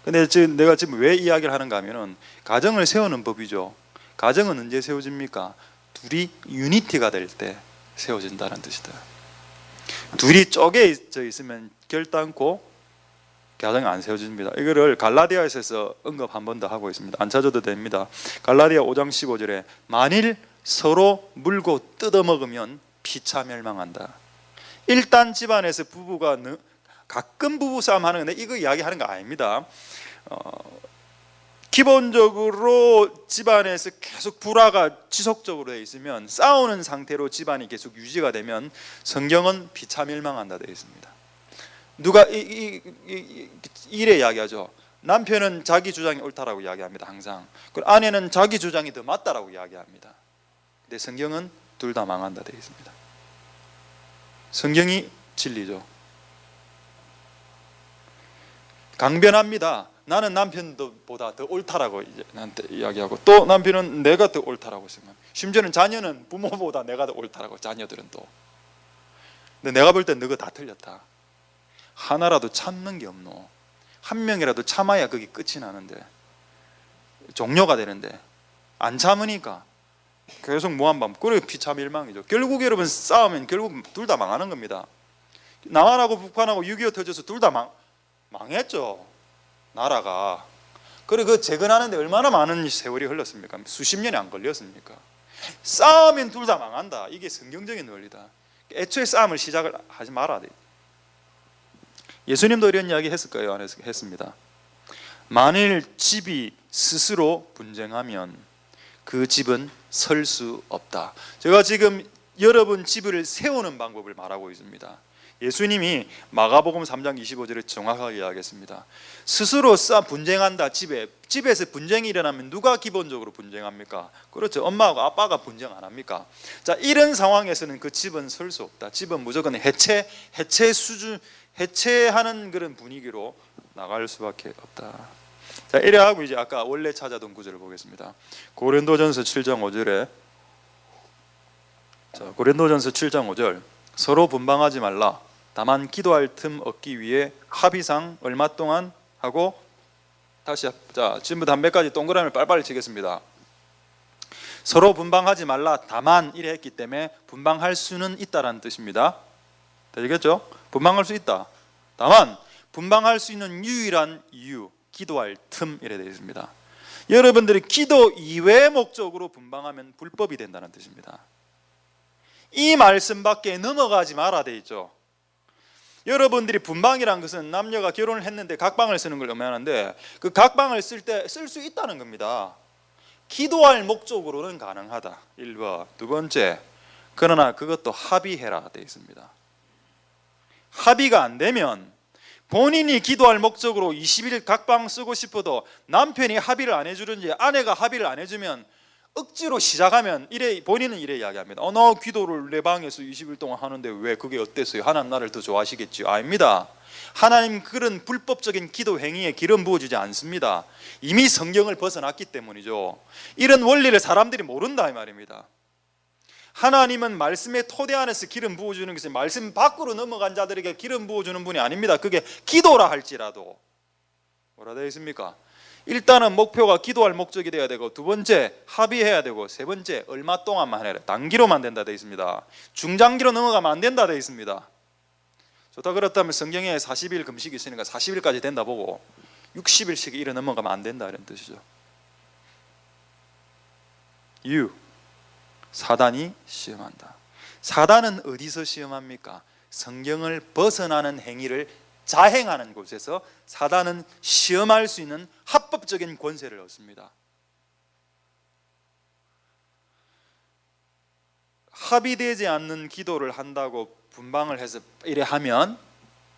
근데 내가 지금 왜 이야기를 하는가 하면은 가정을 세우는 법이죠. 가정은 언제 세워집니까? 둘이 유니티가 될 때 세워진다는 뜻이다. 둘이 쪼개져 있으면 결단코 가정이 안 세워집니다. 이거를 갈라디아에서 언급 한 번 더 하고 있습니다. 안 찾아도 됩니다. 갈라디아 5장 15절에 만일 서로 물고 뜯어먹으면 피차 멸망한다. 일단 집안에서 부부가 가끔 부부싸움 하는 건데 이거 이야기하는 거 아닙니다. 기본적으로 집안에서 계속 불화가 지속적으로 돼 있으면 싸우는 상태로 집안이 계속 유지가 되면 성경은 피차멸망한다 되어 있습니다. 누가 이래 이야기하죠. 남편은 자기 주장이 옳다라고 이야기합니다. 항상. 그리고 아내는 자기 주장이 더 맞다라고 이야기합니다. 근데 성경은 둘 다 망한다 되어 있습니다. 성경이 진리죠. 강변합니다. 나는 남편보다 더 옳다라고 이제 나한테 이야기하고 또 남편은 내가 더 옳다라고 생각합니다. 심지어는 자녀는 부모보다 내가 더 옳다라고 자녀들은 또. 근데 내가 볼 땐 너가 다 틀렸다. 하나라도 참는 게 없노. 한 명이라도 참아야 그게 끝이 나는데 종료가 되는데 안 참으니까 계속 무한반복. 그리고 피차멸망이죠. 결국 여러분 싸우면 결국 둘 다 망하는 겁니다. 남한하고 북한하고 6.25 터져서 둘 다 망했죠. 나라가. 그리고 그 재건하는데 얼마나 많은 세월이 흘렀습니까? 수십 년이 안 걸렸습니까? 싸우면 둘 다 망한다. 이게 성경적인 원리다. 애초에 싸움을 시작을 하지 말아야 돼. 예수님도 이런 이야기 했을까요? 안 했습니다. 만일 집이 스스로 분쟁하면 그 집은 설 수 없다. 제가 지금 여러분 집을 세우는 방법을 말하고 있습니다. 예수님이 마가복음 3장 25절에 정확하게 이야기했습니다. 스스로 분쟁한다. 집에서 분쟁이 일어나면 누가 기본적으로 분쟁합니까? 그렇죠. 엄마하고 아빠가 분쟁 안 합니까? 자, 이런 상황에서는 그 집은 설 수 없다. 집은 무조건 해체하는 그런 분위기로 나갈 수밖에 없다. 자, 이래 하고 이제 아까 원래 찾아둔 구절을 보겠습니다. 고린도전서 7장 5절에 고린도전서 7장 5절 서로 분방하지 말라. 다만 기도할 틈 얻기 위해 합의상 얼마 동안 하고 다시 자 지금부터 한 몇 가지 동그라미를 빨리빨리 치겠습니다. 서로 분방하지 말라. 다만 이래 했기 때문에 분방할 수는 있다라는 뜻입니다. 되겠죠? 분방할 수 있다. 다만 분방할 수 있는 유일한 이유 기도할 틈 이래 되어 있습니다. 여러분들이 기도 이외의 목적으로 분방하면 불법이 된다는 뜻입니다. 이 말씀밖에 넘어가지 말아 돼 있죠. 여러분들이 분방이란 것은 남녀가 결혼을 했는데 각방을 쓰는 걸 의미하는데 그 각방을 쓸 때 쓸 수 있다는 겁니다. 기도할 목적으로는 가능하다. 1번. 두 번째, 그러나 그것도 합의해라 돼 있습니다. 합의가 안 되면 본인이 기도할 목적으로 20일 각방 쓰고 싶어도 남편이 합의를 안 해주든지 아내가 합의를 안 해주면 억지로 시작하면 본인은 이래 이야기합니다. 나 기도를 내 방에서 20일 동안 하는데 왜 그게 어땠어요? 하나님 나를 더 좋아하시겠지요? 아닙니다. 하나님 그런 불법적인 기도 행위에 기름 부어주지 않습니다. 이미 성경을 벗어났기 때문이죠. 이런 원리를 사람들이 모른다 이 말입니다. 하나님은 말씀의 토대 안에서 기름 부어주는 것이 말씀 밖으로 넘어간 자들에게 기름 부어주는 분이 아닙니다. 그게 기도라 할지라도. 뭐라 되어 있습니까? 일단은 목표가 기도할 목적이 되어야 되고, 두 번째 합의해야 되고, 세 번째 얼마 동안만 해라. 단기로만 된다 되어 있습니다. 중장기로 넘어가면 안 된다 되어 있습니다. 좋다 그렇다면 성경에 40일 금식이 있으니까 40일까지 된다 보고 60일씩 이래 넘어가면 안 된다 이런 뜻이죠. 이유, 사단이 시험한다. 사단은 어디서 시험합니까? 성경을 벗어나는 행위를 자행하는 곳에서 사단은 시험할 수 있는 합법적인 권세를 얻습니다. 합의되지 않는 기도를 한다고 분방을 해서 이래 하면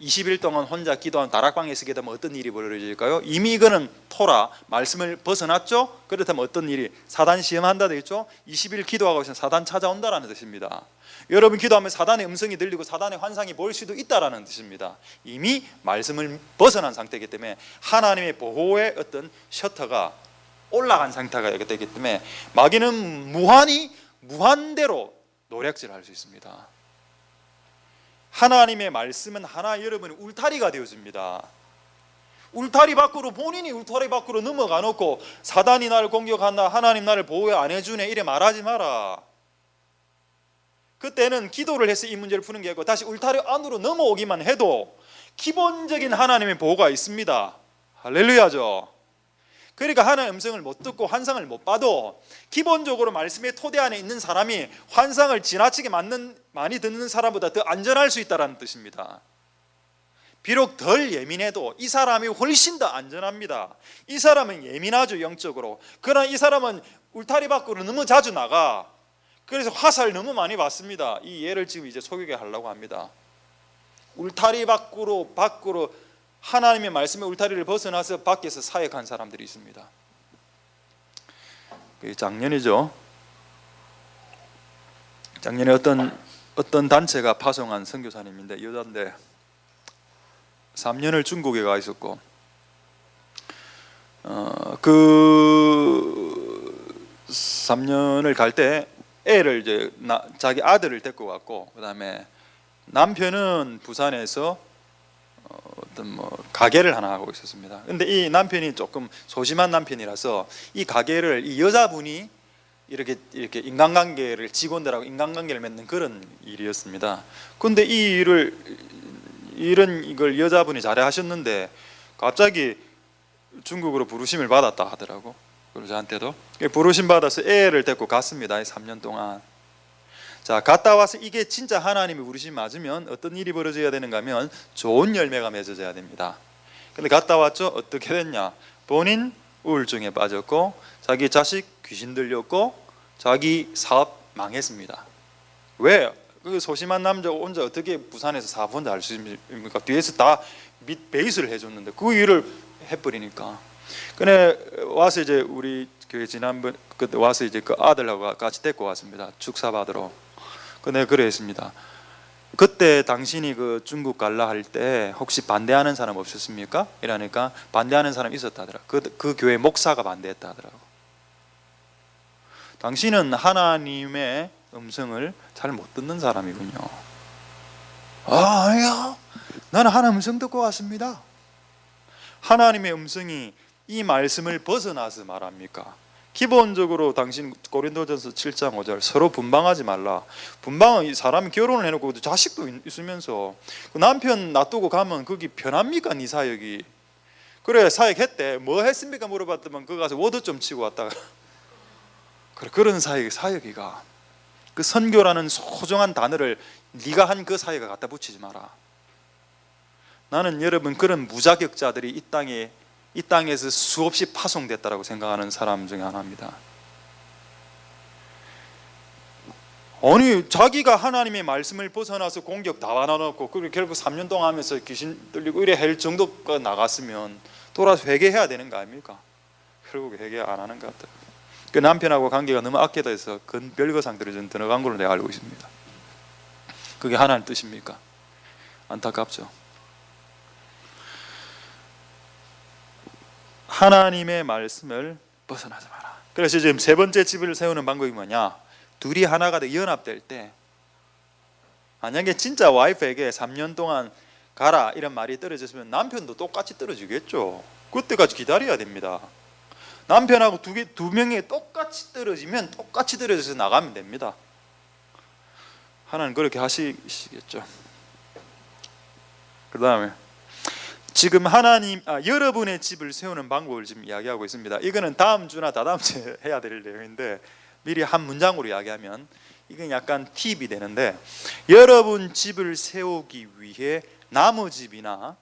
20일 동안 혼자 기도한 다락방에 서게 되면 어떤 일이 벌어질까요? 이미 이거는 토라, 말씀을 벗어났죠? 그렇다면 어떤 일이? 사단 시험한다 되겠죠? 20일 기도하고 있으면 사단 찾아온다라는 뜻입니다. 여러분 기도하면 사단의 음성이 들리고 사단의 환상이 보일 수도 있다라는 뜻입니다. 이미 말씀을 벗어난 상태이기 때문에 하나님의 보호의 어떤 셔터가 올라간 상태가 되기 때문에 마귀는 무한대로 노략질할 수 있습니다. 하나님의 말씀은 하나 여러분의 울타리가 되어집니다. 울타리 밖으로, 본인이 울타리 밖으로 넘어가 놓고 사단이 나를 공격한다, 하나님 나를 보호 안 해주네 이래 말하지 마라. 그때는 기도를 해서 이 문제를 푸는 게 아니고 다시 울타리 안으로 넘어오기만 해도 기본적인 하나님의 보호가 있습니다. 할렐루야죠. 그러니까 하나님의 음성을 못 듣고 환상을 못 봐도 기본적으로 말씀의 토대 안에 있는 사람이 환상을 지나치게 많이 듣는 사람보다 더 안전할 수 있다는 뜻입니다. 비록 덜 예민해도 이 사람이 훨씬 더 안전합니다. 이 사람은 예민하죠, 영적으로. 그러나 이 사람은 울타리 밖으로 너무 자주 나가. 그래서 화살 너무 많이 받습니다. 이 예를 지금 이제 소개해 하려고 합니다. 울타리 밖으로 하나님의 말씀의 울타리를 벗어나서 밖에서 사역한 사람들이 있습니다. 작년이죠. 작년에 어떤 단체가 파송한 선교사님인데 여자인데 3년을 중국에 가 있었고 그 3년을 갈 때 애를 이제 자기 아들을 데리고 갔고 그다음에 남편은 부산에서 어떤 가게를 하나 하고 있었습니다. 근데 이 남편이 조금 소심한 남편이라서 이 가게를 이 여자분이 이렇게 인간관계를 직원들하고 인간관계를 맺는 그런 일이었습니다. 근데 이걸 여자분이 잘해 하셨는데 갑자기 중국으로 부르심을 받았다 하더라고. 그리고 저한테도 부르심 받아서 애를 데리고 갔습니다. 3년 동안. 자, 갔다 와서 이게 진짜 하나님의 부르심 맞으면 어떤 일이 벌어져야 되는가 하면 좋은 열매가 맺어져야 됩니다. 근데 갔다 왔죠? 어떻게 됐냐? 본인 우울증에 빠졌고 자기 자식 귀신 들렸고 자기 사업 망했습니다. 왜? 그 소심한 남자 혼자 어떻게 부산에서 사업 혼자 할 수 있습니까? 뒤에서 다 밑 베이스를 해줬는데 그 일을 해버리니까. 근데 와서 이제 우리 교회 지난번 그때 와서 이제 그 아들하고 같이 데리고 왔습니다. 축사 받으러. 근데 그래 했습니다. 그때 당신이 그 중국 갈라 할 때 혹시 반대하는 사람 없었습니까? 이러니까 반대하는 사람 있었다 하더라. 그 교회 목사가 반대했다 하더라고. 당신은 하나님의 음성을 잘 못 듣는 사람이군요. 아니야, 나는 하나님 음성 듣고 왔습니다. 하나님의 음성이 이 말씀을 벗어나서 말합니까? 기본적으로 당신 고린도전서 7장 5절 서로 분방하지 말라. 분방은 사람이 결혼을 해놓고 자식도 있으면서 그 남편 놔두고 가면 거기 편합니까? 네 사역이. 그래 사역했대. 뭐 했습니까? 물어봤더만 거기 가서 워드 좀 치고 왔다가 그래, 그런 사역이가 그 선교라는 소중한 단어를 네가 한 그 사역에 갖다 붙이지 마라. 나는 여러분 그런 무자격자들이 이 땅에서 수없이 파송됐다라고 생각하는 사람 중에 하나입니다. 아니 자기가 하나님의 말씀을 벗어나서 공격 다 완화놓고 그리고 결국 3년 동안 하면서 귀신 들리고 이래 할 정도가 나갔으면 돌아서 회개해야 되는 거 아닙니까? 결국 회개 안 하는 것 같아요. 그 남편하고 관계가 너무 악해다 해서 그 별거 상태로 전 들어간 걸로 내가 알고 있습니다. 그게 하나님 뜻입니까? 안타깝죠. 하나님의 말씀을 벗어나지 마라. 그래서 지금 세 번째 집을 세우는 방법이 뭐냐? 둘이 하나가 돼 연합될 때, 만약에 진짜 와이프에게 3년 동안 가라 이런 말이 떨어졌으면 남편도 똑같이 떨어지겠죠. 그때까지 기다려야 됩니다. 남편하고 두 명이 똑같이 떨어지면 똑같이 떨어져서 나가면 됩니다. 하나님 그렇게 하시겠죠. 그 다음에 지금 여러분의 집을 세우는 방법을 지금 이야기하고 있습니다. 이거는 다음 주나 다다음 주에 해야 될 내용인데 미리 한 문장으로 이야기하면 이건 약간 팁이 되는데, 여러분 집을 세우기 위해 나무 집이나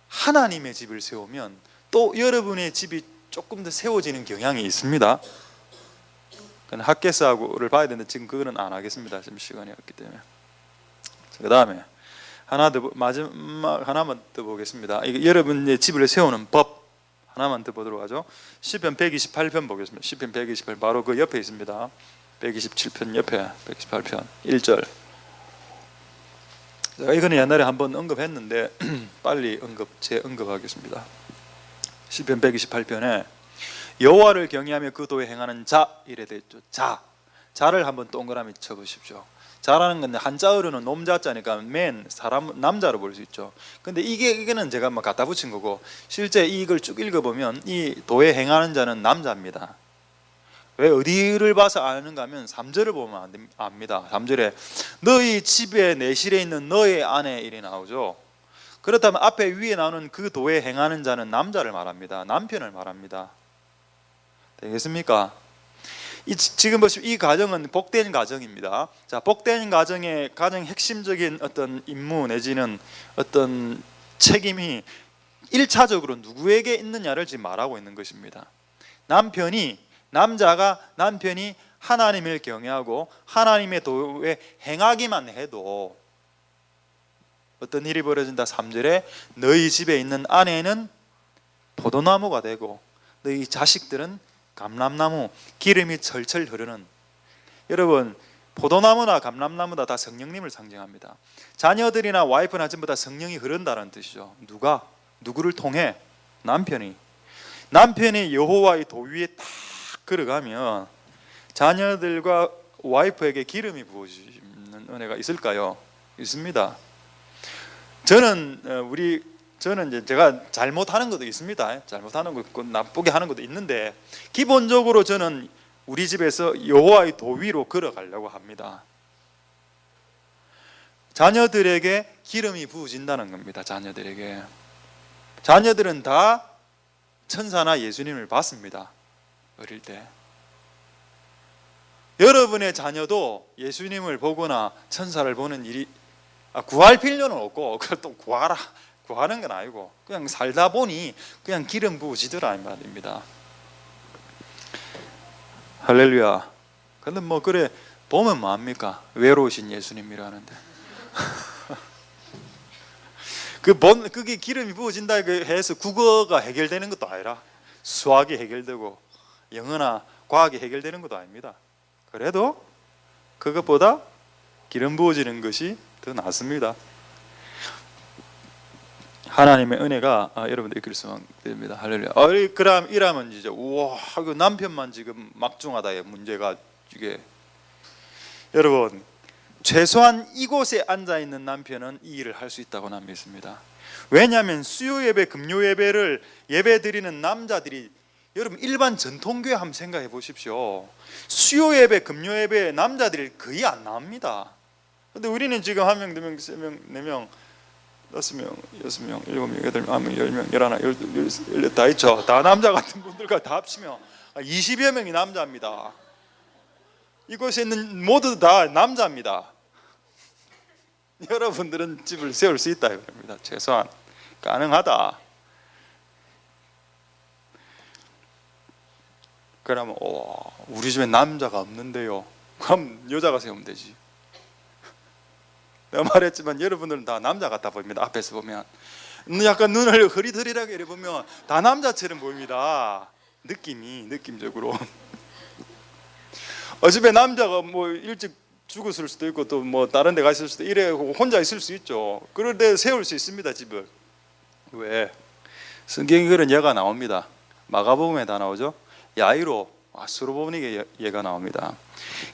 하나님의 집을 세우면 또 여러분의 집이 조금 더 세워지는 경향이 있습니다. 그건 학개서를 봐야 되는데 지금 그거는 안 하겠습니다. 지금 시간이 없기 때문에. 그 다음에 마지막 하나만 더 보겠습니다. 여러분의 집을 세우는 법 하나만 더 보도록 하죠. 시편 128편 보겠습니다. 시편 128 바로 그 옆에 있습니다. 127편 옆에 128편 1절. 이거는 옛날에 한번 언급했는데 빨리 재언급하겠습니다. 시편 128편에 여호와를 경외하며 그 도에 행하는 자 이래 됐죠. 자를 한번 동그라미 쳐보십시오. 자라는 건데 한자어로는 놈자자니까 맨 사람 남자로 볼 수 있죠. 근데 이게는 제가 막 갖다 붙인 거고, 실제 이걸 쭉 읽어보면 이 도에 행하는 자는 남자입니다. 왜 어디를 봐서 아는가 하면 3절을 보면 압니다. 3절에 너희 집에 내실에 있는 너의 아내 이래 나오죠. 그렇다면 앞에 위에 나오는 그 도에 행하는 자는 남자를 말합니다. 남편을 말합니다. 되겠습니까? 지금 보시면 이 가정은 복된 가정입니다. 자, 복된 가정의 가장 핵심적인 어떤 임무 내지는 어떤 책임이 1차적으로 누구에게 있느냐를 지금 말하고 있는 것입니다. 남자가 하나님을 경외하고 하나님의 도에 행하기만 해도 어떤 일이 벌어진다. 3절에 너희 집에 있는 아내는 포도나무가 되고 너희 자식들은 감람나무, 기름이 철철 흐르는. 여러분, 포도나무나 감람나무다 다 성령님을 상징합니다. 자녀들이나 와이프나 전부 다 성령이 흐른다는 뜻이죠. 누구를 통해? 남편이 여호와의 도 위에 딱 걸어가면 자녀들과 와이프에게 기름이 부어지는 은혜가 있을까요? 있습니다. 저는 이제 제가 잘못하는 것도 있습니다. 잘못하는 것 있고 나쁘게 하는 것도 있는데, 기본적으로 저는 우리 집에서 여호와의 도 위로 걸어가려고 합니다. 자녀들에게 기름이 부어진다는 겁니다. 자녀들은 다 천사나 예수님을 봤습니다. 어릴 때. 여러분의 자녀도 예수님을 보거나 천사를 보는 일이 구할 필요는 없고, 그걸 또 구하는 건 아니고 그냥 살다 보니 그냥 기름 부어지더라 이 말입니다. 할렐루야. 근데 뭐 그래 보면 뭐합니까? 외로우신 예수님이라는데 그게 기름이 부어진다 해서 국어가 해결되는 것도 아니라 수학이 해결되고 영어나 과학이 해결되는 것도 아닙니다. 그래도 그것보다 기름 부어지는 것이 더 낫습니다. 하나님의 은혜가 여러분들 있길 소망됩니다. 할렐루야. 그럼 이라면 이제 우와, 이거 남편만 지금 막중하다의 문제가 이게, 여러분 최소한 이곳에 앉아 있는 남편은 이 일을 할 수 있다고 난 믿습니다. 왜냐하면 수요 예배, 금요 예배를 예배 드리는 남자들이, 여러분 일반 전통교회 한번 생각해 보십시오. 수요 예배, 금요 예배에 남자들이 거의 안 나옵니다. 근데 우리는 지금 1명, 2명, 3명, 4명, 5명, 6명, 7명, 8명, 9명, 10명, 11, 12, 다 있죠. 다 남자 같은 분들과 다 합치면 20여 명이 남자입니다. 이곳에 있는 모두 다 남자입니다. 여러분들은 집을 세울 수 있다 이겁니다. 최소한 가능하다. 그러면 우리 집에 남자가 없는데요. 그럼 여자가 세우면 되지. 내가 말했지만 여러분들은 다 남자 같아 보입니다. 앞에서 보면 약간 눈을 흐리흐리하게 이렇게 보면 다 남자처럼 보입니다. 느낌적으로. 어차피 남자가 뭐 일찍 죽었을 수도 있고 또 뭐 다른 데 가 있을 수도 이래 혼자 있을 수 있죠. 그럴 때 세울 수 있습니다. 집을. 왜? 성경에 그런 예가 나옵니다. 마가복음에 다 나오죠. 야이로, 수로보니게 예가 나옵니다.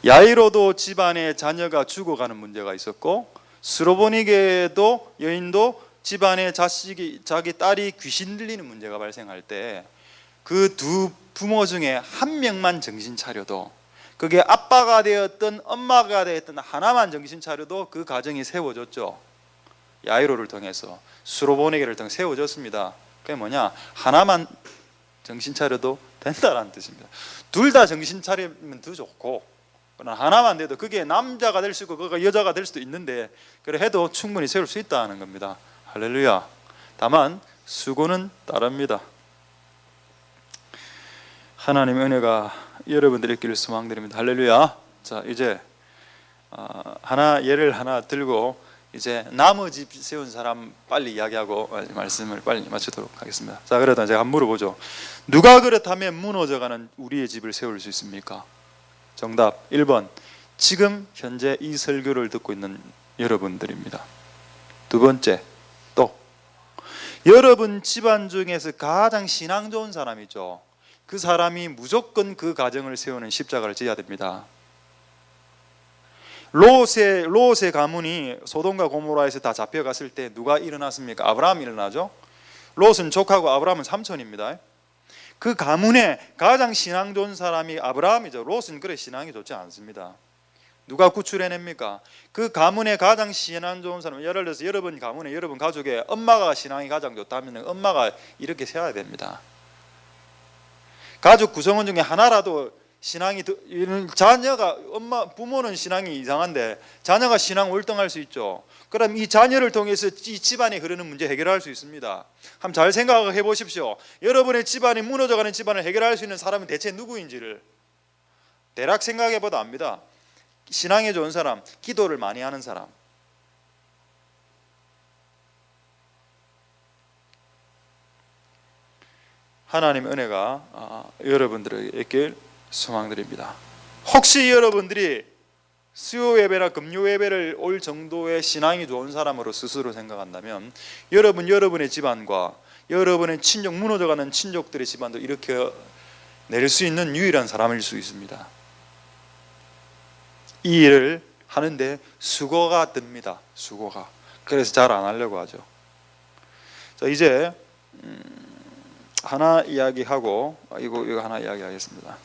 야이로도 집안에 자녀가 죽어가는 문제가 있었고, 수로보니게도 여인도 집안에 자기 딸이 귀신 들리는 문제가 발생할 때 그 두 부모 중에 한 명만 정신 차려도, 그게 아빠가 되었든 엄마가 되었든 하나만 정신 차려도 그 가정이 세워졌죠. 야이로를 통해서, 수로보니게를 통해 세워졌습니다. 그게 뭐냐? 하나만 정신 차려도 된다라는 뜻입니다. 둘 다 정신 차리면 더 좋고, 그러나 하나만 돼도 그게 남자가 될 수 있고 그가 여자가 될 수도 있는데, 그래 해도 충분히 세울 수 있다는 겁니다. 할렐루야. 다만 수고는 따릅니다. 하나님의 은혜가 여러분들이 있기를 소망드립니다. 할렐루야. 자, 이제 하나 예를 하나 들고 이제 나머지 세운 사람 빨리 이야기하고 말씀을 빨리 마치도록 하겠습니다. 자, 그러다 제가 한번 물어보죠. 누가 그렇다면 무너져가는 우리의 집을 세울 수 있습니까? 정답 1번, 지금 현재 이 설교를 듣고 있는 여러분들입니다. 두 번째, 또 여러분 집안 중에서 가장 신앙 좋은 사람이죠. 그 사람이 무조건 그 가정을 세우는 십자가를 져야 됩니다. 롯의 가문이 소돔과 고모라에서 다 잡혀갔을 때 누가 일어났습니까? 아브라함이 일어나죠. 롯은 족하고 아브라함은 삼촌입니다. 그 가문에 가장 신앙 좋은 사람이 아브라함이죠. 롯은 그래 신앙이 좋지 않습니다. 누가 구출해냅니까? 그 가문에 가장 신앙 좋은 사람, 예를 들어서 여러분 가문에 여러분 가족에 엄마가 신앙이 가장 좋다면 엄마가 이렇게 세워야 됩니다. 가족 구성원 중에 하나라도 신앙이 자녀가 부모는 신앙이 이상한데 자녀가 신앙 월등할 수 있죠. 그럼 이 자녀를 통해서 이 집안에 흐르는 문제 해결할 수 있습니다. 한번 잘 생각해 보십시오. 여러분의 집안이 무너져가는 집안을 해결할 수 있는 사람은 대체 누구인지를 대략 생각해 봐도 압니다. 신앙에 좋은 사람, 기도를 많이 하는 사람. 하나님의 은혜가 여러분들에게 있길 소망드립니다. 혹시 여러분들이 수요 예배나 금요 예배를 올 정도의 신앙이 좋은 사람으로 스스로 생각한다면 여러분의 집안과 여러분의 친족, 무너져가는 친족들의 집안도 이렇게 낼 수 있는 유일한 사람일 수 있습니다. 이 일을 하는데 수고가 듭니다. 수고가. 그래서 잘 안 하려고 하죠. 자, 이제 하나 이야기하고 이거 하나 이야기하겠습니다.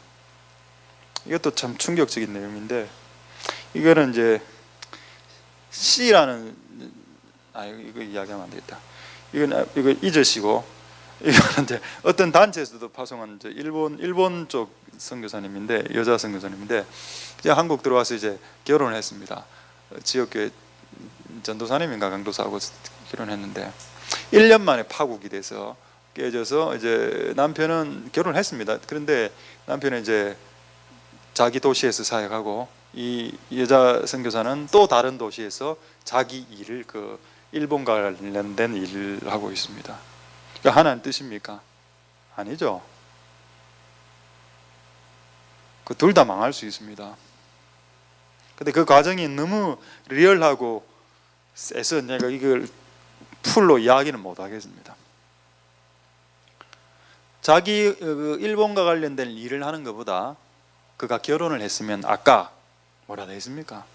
이것도 참 충격적인 내용인데, 이거는 이제 C라는 이거 이야기하면 안 되겠다. 이거 잊으시고, 이거는 이제 어떤 단체에서도 파송한 이제 일본 쪽 선교사님인데, 여자 선교사님인데 이제 한국 들어와서 이제 결혼을 했습니다. 지역교회 전도사님인가 강도사하고 결혼했는데 1년 만에 파국이 돼서 깨져서 이제 남편은 결혼했습니다. 그런데 남편은 이제 자기 도시에서 사역하고 이 여자 선교사는 또 다른 도시에서 자기 일을 그 일본과 관련된 일을 하고 있습니다. 그러니까 하나는 뜻입니까? 아니죠. 그 둘 다 망할 수 있습니다. 근데 그 과정이 너무 리얼하고 세서 내가 이걸 풀로 이야기는 못 하겠습니다. 자기 일본과 관련된 일을 하는 것보다 그가 결혼을 했으면 아까 뭐라 했습니까?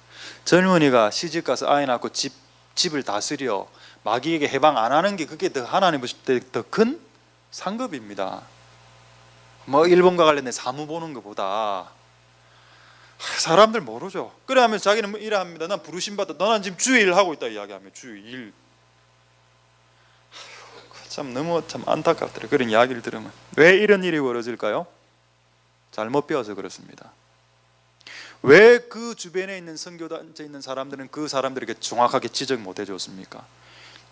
젊은이가 시집가서 아이 낳고 집을 다스려 마귀에게 해방 안 하는 게 그게 더 하나님 보실 때 더 큰 상급입니다. 뭐 일본과 관련된 사무 보는 것보다. 사람들 모르죠. 그래 하면 자기는 뭐 일합니다. 난 부르심 받다. 너는 지금 주일 하고 있다 이야기하면 주일. 참 너무 참 안타깝더라. 그런 이야기를 들으면. 왜 이런 일이 벌어질까요? 잘못 배워서 그렇습니다. 왜 그 주변에 있는 선교단체에 있는 사람들은 그 사람들에게 정확하게 지적 못 해줬습니까?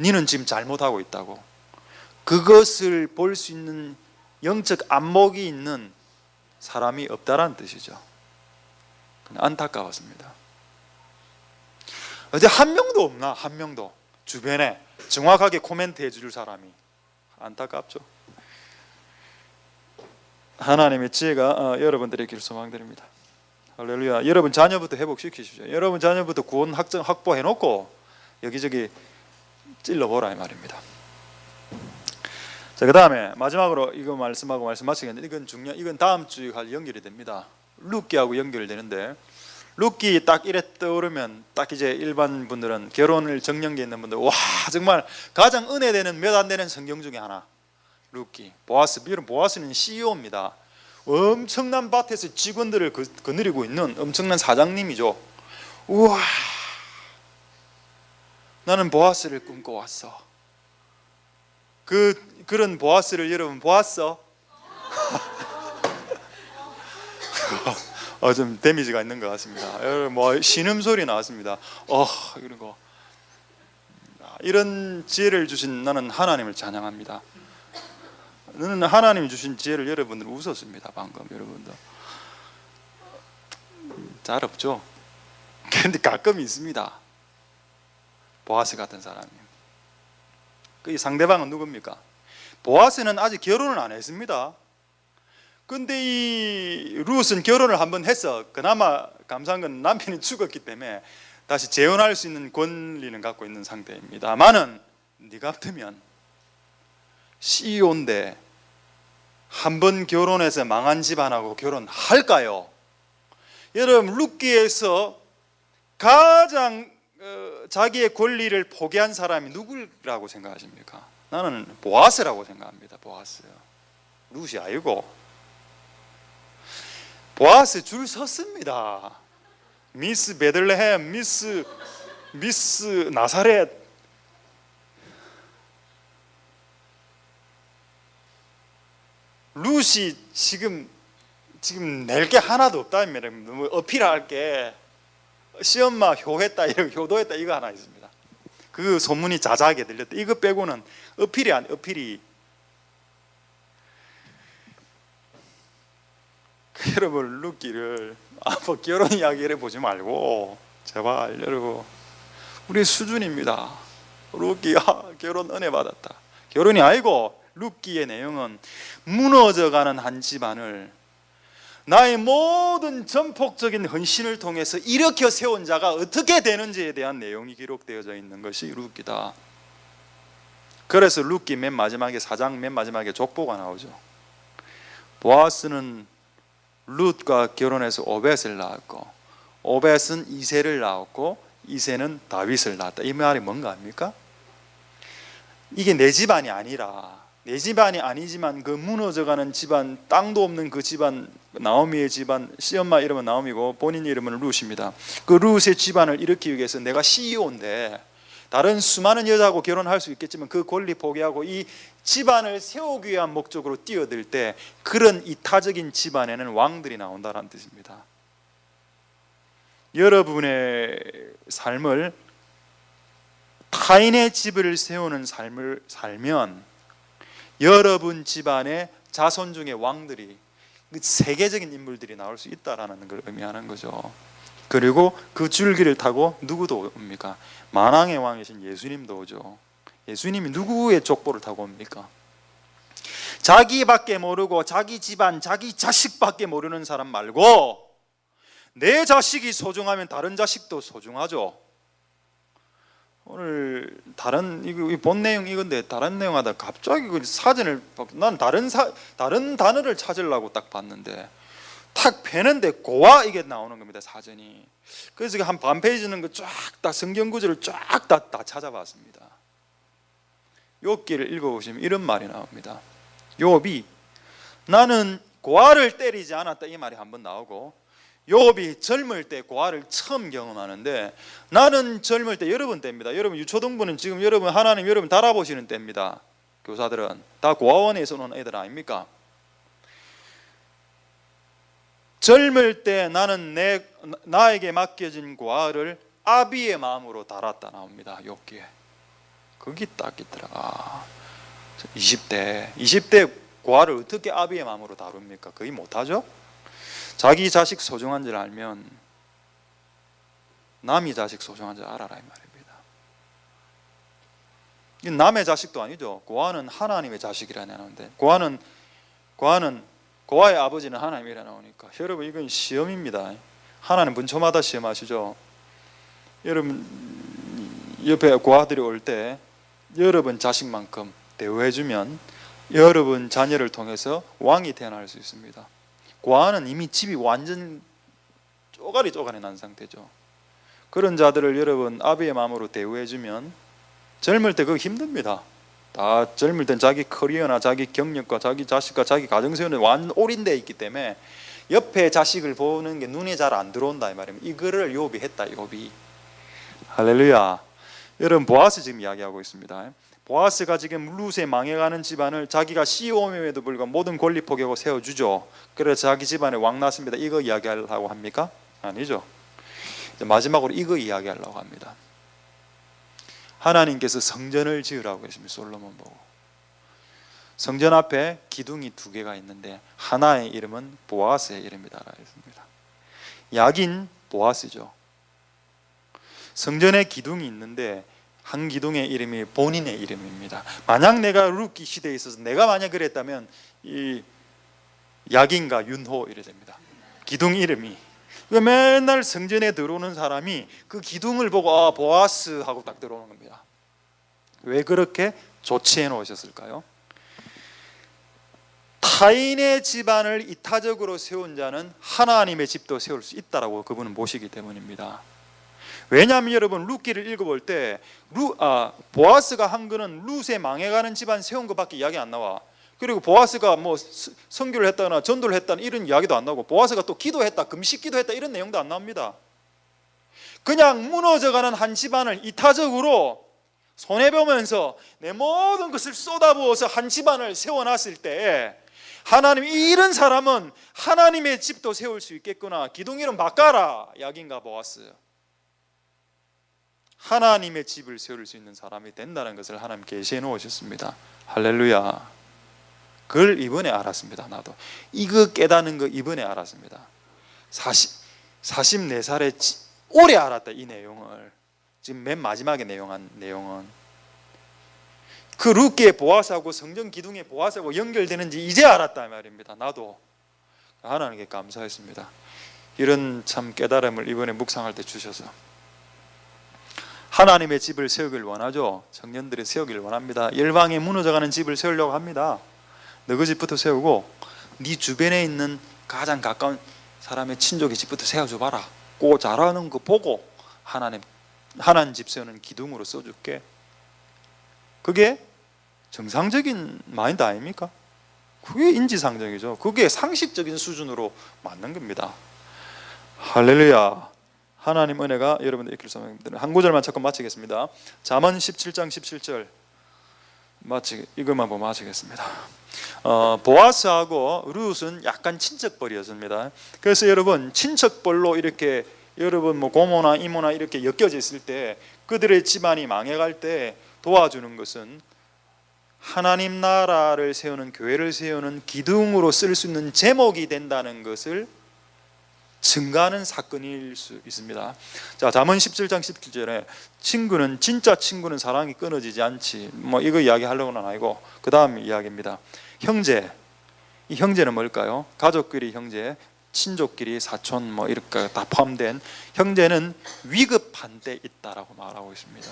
니는 지금 잘못하고 있다고. 그것을 볼 수 있는 영적 안목이 있는 사람이 없다라는 뜻이죠. 안타까웠습니다. 어디 한 명도 없나? 한 명도 주변에 정확하게 코멘트 해줄 사람이. 안타깝죠. 하나님의 지혜가 여러분들의 길 소망드립니다. 할렐루야. 여러분 자녀부터 회복시키십시오. 여러분 자녀부터 구원 확보해놓고 여기저기 찔러보라 이 말입니다. 자, 그 다음에 마지막으로 이거 말씀하고 말씀 마치겠는데 이건 다음 주에 연결이 됩니다. 룻기하고 연결되는데, 룻기 딱 이래 떠오르면 딱 이제 일반 분들은 결혼을 정년기에 있는 분들, 와 정말 가장 은혜되는 몇 안 되는 성경 중에 하나 룻기. 보아스는 CEO입니다. 엄청난 밭에서 직원들을 거느리고 있는 엄청난 사장님이죠. 우와, 나는 보아스를 꿈꿔왔어. 그런 보아스를 여러분 보았어? 좀 데미지가 있는 것 같습니다. 여러분 뭐 신음소리 나왔습니다. 이런 거. 이런 지혜를 주신 나는 하나님을 찬양합니다. 너는 하나님이 주신 지혜를 여러분들 웃었습니다. 방금 여러분들 잘 없죠? 그런데 가끔 있습니다. 보아스 같은 사람이. 그 상대방은 누굽니까? 보아스는 아직 결혼을 안 했습니다. 근데 이 룻은 결혼을 한번 했어. 그나마 감사한 건 남편이 죽었기 때문에 다시 재혼할 수 있는 권리는 갖고 있는 상태입니다만은, 네 같으면 CEO인데 한 번 결혼해서 망한 집안하고 결혼할까요? 여러분 룻기에서 가장 자기의 권리를 포기한 사람이 누구라고 생각하십니까? 나는 보아스라고 생각합니다. 보아스. 룻이 아니고. 보아스 줄 섰습니다. 미스 베들레헴, 미스 나사렛. 룻이 지금 낼 게 하나도 없다. 뭐 어필할 게 시엄마 효했다, 효도했다 이거 하나 있습니다. 그 소문이 자자하게 들렸다. 이거 빼고는 어필이. 여러분 룻기를 뭐 결혼 이야기를 보지 말고 제발 여러분, 우리 수준입니다. 룻기가 결혼 은혜 받았다. 결혼이 아니고 룻기의 내용은 무너져가는 한 집안을 나의 모든 전폭적인 헌신을 통해서 일으켜 세운 자가 어떻게 되는지에 대한 내용이 기록되어져 있는 것이 룻기다. 그래서 룻기 맨 마지막에 4장 맨 마지막에 족보가 나오죠. 보아스는 룻과 결혼해서 오벳을 낳았고, 오벳은 이새를 낳았고, 이새는 다윗을 낳았다. 이 말이 뭔가 압니까? 이게 내 집안이 아니라, 내 집안이 아니지만 그 무너져가는 집안, 땅도 없는 그 집안, 나오미의 집안, 시엄마 이름은 나오미고 본인 이름은 룻입니다. 그 룻의 집안을 일으키기 위해서 내가 CEO인데 다른 수많은 여자하고 결혼할 수 있겠지만 그 권리 포기하고 이 집안을 세우기 위한 목적으로 뛰어들 때, 그런 이타적인 집안에는 왕들이 나온다는 뜻입니다. 여러분의 삶을, 타인의 집을 세우는 삶을 살면 여러분 집안의 자손 중에 왕들이, 세계적인 인물들이 나올 수 있다라는 걸 의미하는 거죠. 그리고 그 줄기를 타고 누구도 옵니까? 만왕의 왕이신 예수님도 오죠. 예수님이 누구의 족보를 타고 옵니까? 자기밖에 모르고 자기 집안, 자기 자식밖에 모르는 사람 말고 내 자식이 소중하면 다른 자식도 소중하죠. 오늘 이 본 내용 이건데 다른 내용하다 갑자기 그 사진을, 난 다른 단어를 찾으려고 딱 봤는데 탁 펴는데 고아 이게 나오는 겁니다. 사전이. 그래서 한 반 페이지는 그 쫙 다 성경 구절을 쫙 다 찾아봤습니다. 욥기를 읽어보시면 이런 말이 나옵니다. 욥이 나는 고아를 때리지 않았다 이 말이 한번 나오고, 욥이 젊을 때 고아를 처음 경험하는데, 나는 젊을 때 여러분 때입니다. 여러분 유초등부는 지금 여러분 하나님 여러분 달아보시는 때입니다. 교사들은 다 고아원에서 온 애들 아닙니까? 젊을 때 나는 나에게 맡겨진 고아를 아비의 마음으로 달았다 나옵니다. 욥기에. 거기 딱 있더라. 20대 고아를 어떻게 아비의 마음으로 다룹니까? 거의 못하죠. 자기 자식 소중한 줄 알면 남의 자식 소중한 줄 알아라 이 말입니다. 이 남의 자식도 아니죠. 고아는 하나님의 자식이라 나오는데 고아의 아버지는 하나님이라 나오니까 여러분 이건 시험입니다. 하나님 분초마다 시험하시죠. 여러분 옆에 고아들이 올 때 여러분 자식만큼 대우해주면 여러분 자녀를 통해서 왕이 태어날 수 있습니다. 고아는 이미 집이 완전 쪼가리 난 상태죠. 그런 자들을 여러분 아비의 마음으로 대우해주면 젊을 때 그거 힘듭니다. 다 젊을 땐 자기 커리어나 자기 경력과 자기 자식과 자기 가정 세우는 완전 올인되어 있기 때문에 옆에 자식을 보는 게 눈에 잘 안 들어온다 이 말입니다. 이거를 욥이 했다. 욥이. 할렐루야. 여러분 보아스 지금 이야기하고 있습니다. 보아스가 지금 룻의 망해가는 집안을 자기가 CEO임에도 불구하고 모든 권리 포기하고 세워주죠. 그래서 자기 집안에 왕 났습니다. 이거 이야기하려고 합니까? 아니죠. 마지막으로 이거 이야기하려고 합니다. 하나님께서 성전을 지으라고 했습니다. 솔로몬 보고. 성전 앞에 기둥이 2개가 있는데 하나의 이름은 보아스의 이름이다 했습니다. 약인 보아스죠. 성전에 기둥이 있는데 한 기둥의 이름이 본인의 이름입니다. 만약 내가 룻기 시대에 있어서 내가 만약 그랬다면 이 약인과 윤호 이래 됩니다. 기둥 이름이. 맨날 성전에 들어오는 사람이 그 기둥을 보고 보아스 하고 딱 들어오는 겁니다. 왜 그렇게 조치해 놓으셨을까요? 타인의 집안을 이타적으로 세운 자는 하나님의 집도 세울 수 있다라고 그분은 보시기 때문입니다. 왜냐하면 여러분 룻기를 읽어볼 때 보아스가 한 거는 룻의 망해가는 집안 세운 것밖에 이야기 안 나와. 그리고 보아스가 뭐 선교를 했다거나 전도를 했다는 이런 이야기도 안 나오고 보아스가 또 기도했다 금식 기도했다 이런 내용도 안 나옵니다. 그냥 무너져가는 한 집안을 이타적으로 손해보면서 내 모든 것을 쏟아부어서 한 집안을 세워놨을 때 하나님 이런 사람은 하나님의 집도 세울 수 있겠구나. 기둥 이름 바꿔라. 약인과 보아스. 하나님의 집을 세울 수 있는 사람이 된다는 것을 하나님 계시해 놓으셨습니다. 할렐루야. 그걸 이번에 알았습니다. 나도 이거 깨닫는 거 이번에 알았습니다. 44살에 오래 알았다. 이 내용을 지금 맨 마지막에 내용은 그 룻기의 보아스하고 성전 기둥의 보아스하고 연결되는지 이제 알았다 말입니다. 나도 하나님께 감사했습니다. 이런 참 깨달음을 이번에 묵상할 때 주셔서 하나님의 집을 세우길 원하죠. 청년들이 세우길 원합니다. 열방에 무너져가는 집을 세우려고 합니다. 너희 집부터 세우고 네 주변에 있는 가장 가까운 사람의 친족의 집부터 세워줘봐라. 그 잘하는 거 보고 하나님 집 세우는 기둥으로 써줄게. 그게 정상적인 마인드 아닙니까? 그게 인지상정이죠. 그게 상식적인 수준으로 맞는 겁니다. 할렐루야. 하나님 은혜가 여러분들 있길 소망합니다. 한 구절만 찾고 마치겠습니다. 잠언 17장 17절 이것만 보고 마치겠습니다. 보아스하고 룻은 약간 친척벌이었습니다. 그래서 여러분 친척벌로 이렇게 여러분 뭐 고모나 이모나 이렇게 엮여져 있을 때 그들의 집안이 망해갈 때 도와주는 것은 하나님 나라를 세우는 교회를 세우는 기둥으로 쓸 수 있는 제목이 된다는 것을 증가하는 사건일 수 있습니다. 자, 잠언 17장 17절에 진짜 친구는 사랑이 끊어지지 않지. 뭐 이거 이야기하려고는 아니고 그 다음 이야기입니다. 형제. 이 형제는 뭘까요? 가족끼리 형제, 친족끼리 사촌 뭐 이렇게 다 포함된 형제는 위급한 때 있다라고 말하고 있습니다.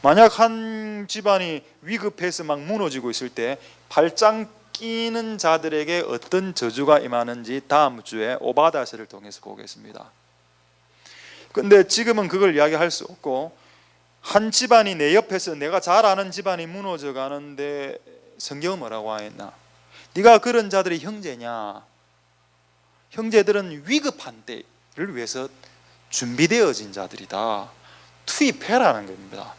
만약 한 집안이 위급해서 막 무너지고 있을 때 발장 끼는 자들에게 어떤 저주가 임하는지 다음 주에 오바다서를 통해서 보겠습니다. 근데 지금은 그걸 이야기할 수 없고 한 집안이 내 옆에서 내가 잘 아는 집안이 무너져 가는데 성경은 뭐라고 하였나? 네가 그런 자들이 형제냐? 형제들은 위급한 때를 위해서 준비되어진 자들이다. 투입해라는 겁니다.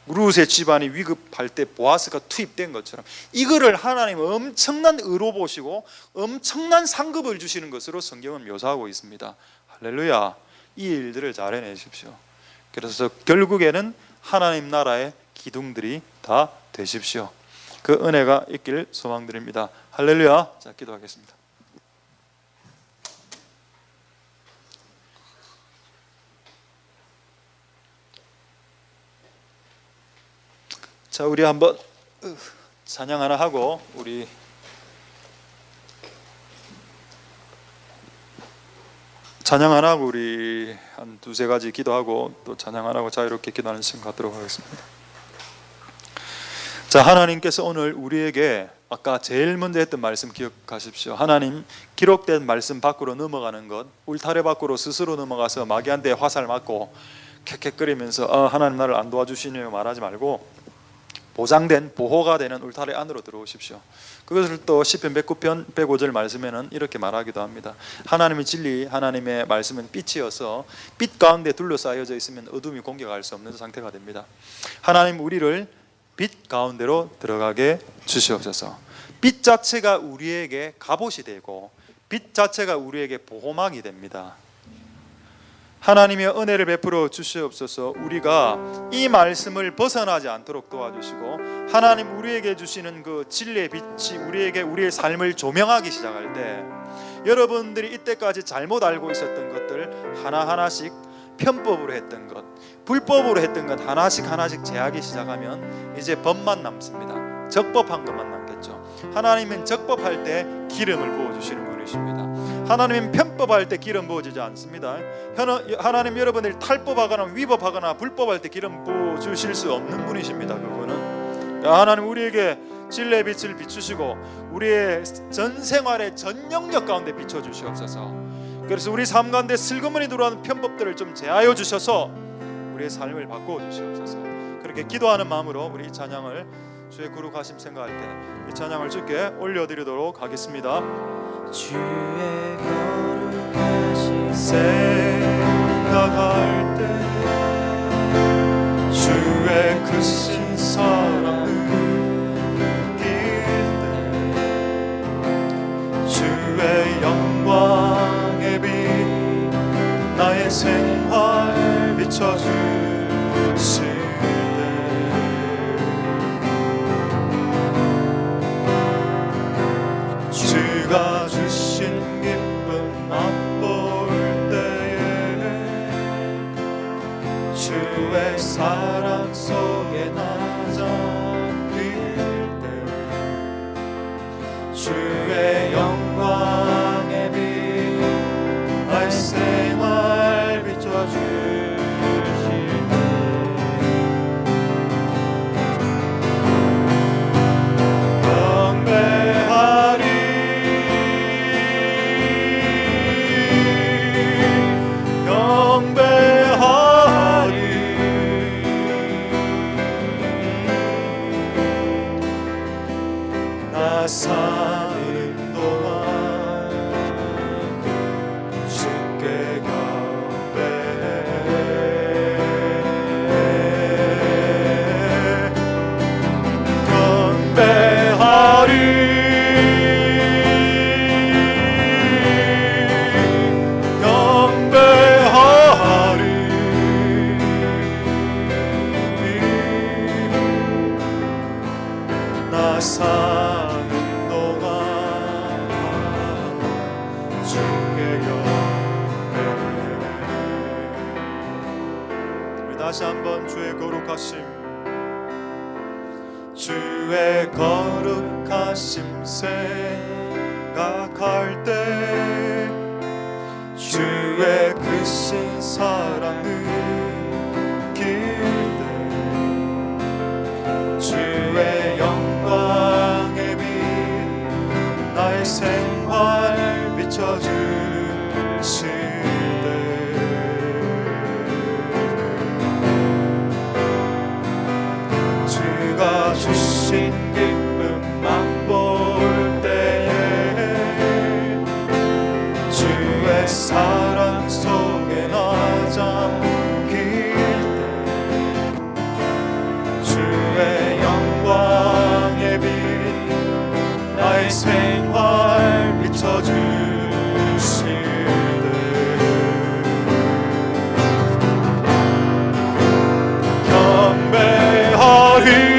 룻의 집안이 위급할 때 보아스가 투입된 것처럼 이거를 하나님 엄청난 의로 보시고 엄청난 상급을 주시는 것으로 성경은 묘사하고 있습니다. 할렐루야. 이 일들을 잘 해내십시오. 그래서 결국에는 하나님 나라의 기둥들이 다 되십시오. 그 은혜가 있길 소망드립니다. 할렐루야. 자, 기도하겠습니다. 자, 우리 한번 찬양 하나 하고 우리 찬양 하나 하고 우리 한 두세 가지 기도하고 또 찬양 하나 하고 자유롭게 기도하는 시간 갖도록 하겠습니다. 자, 하나님께서 오늘 우리에게 아까 제일 먼저 했던 말씀 기억하십시오. 하나님 기록된 말씀 밖으로 넘어가는 것, 울타리 밖으로 스스로 넘어가서 마귀한테 화살 맞고 캑캑거리면서 하나님 나를 안 도와주시네요 말하지 말고 보장된 보호가 되는 울타리 안으로 들어오십시오. 그것을 또 시편 109편 105절 말씀에는 이렇게 말하기도 합니다. 하나님의 진리, 하나님의 말씀은 빛이어서 빛 가운데 둘러싸여져 있으면 어둠이 공격할 수 없는 상태가 됩니다. 하나님 우리를 빛 가운데로 들어가게 주시옵소서. 빛 자체가 우리에게 갑옷이 되고 빛 자체가 우리에게 보호막이 됩니다. 하나님의 은혜를 베풀어 주시옵소서. 우리가 이 말씀을 벗어나지 않도록 도와주시고 하나님 우리에게 주시는 그 진리의 빛이 우리에게 우리의 삶을 조명하기 시작할 때 여러분들이 이때까지 잘못 알고 있었던 것들 하나하나씩 편법으로 했던 것, 불법으로 했던 것 하나씩 제하기 시작하면 이제 법만 남습니다. 적법한 것만 남겠죠. 하나님은 적법할 때 기름을 부어주시는 분이십니다. 하나님은 편법할 때 기름 부어주지 않습니다. 하나님 여러분을 탈법하거나 위법하거나 불법할 때 기름 부어주실 수 없는 분이십니다. 그분은 하나님 우리에게 진리의 빛을 비추시고 우리의 전 생활의 전 영역 가운데 비춰주시옵소서. 그래서 우리 삶 가운데 슬그머니 들어오는 편법들을 좀 제하여 주셔서 우리의 삶을 바꾸어 주시옵소서. 그렇게 기도하는 마음으로 우리 이 찬양을 주의 거룩하심 생각할 때 이 찬양을 주께 올려드리도록 하겠습니다. 주의 거룩하심 생각할 때 주의 크신 사랑을 느낄 때 주의 영광의 빛 나의 생활 비춰주실 주가 주신 기쁨 맛볼 때에 주의 사랑 속에 나 잠길 때 주의 영광의 빛 나의 생활 비춰주실 사는 동안 주께 경배하리 나 사는 다시 한번 주의 거룩하심 주의 거룩하심 생각할 때 주의 크신 사랑을 느낄 때 주의 영광의 빛 나의 생활 비춰주실 주가 주신 기쁨 맛볼 때에 주의 사랑 속에 나 잠길 때 주의 영광의 빛 나의 생활 비춰주실 때 경배하리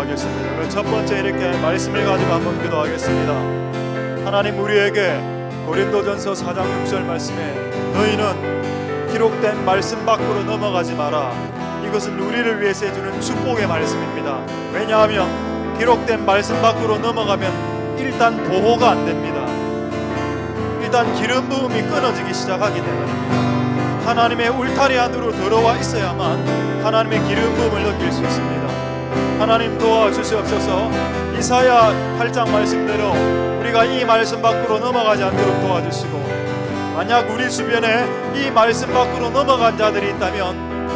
기도하겠습니다. 그 첫 번째 이렇게 말씀을 가지고 한번 기도하겠습니다. 하나님, 우리에게 고린도전서 4장 6절 말씀에 너희는 기록된 말씀 밖으로 넘어가지 마라. 이것은 우리를 위해서 해주는 축복의 말씀입니다. 왜냐하면 기록된 말씀 밖으로 넘어가면 일단 보호가 안 됩니다. 일단 기름 부음이 끊어지기 시작하기 때문입니다. 하나님의 울타리 안으로 들어와 있어야만 하나님의 기름 부음을 느낄 수 있습니다. 하나님 도와주시옵소서. 이사야 8장 말씀대로 우리가 이 말씀 밖으로 넘어가지 않도록 도와주시고, 만약 우리 주변에 이 말씀 밖으로 넘어간 자들이 있다면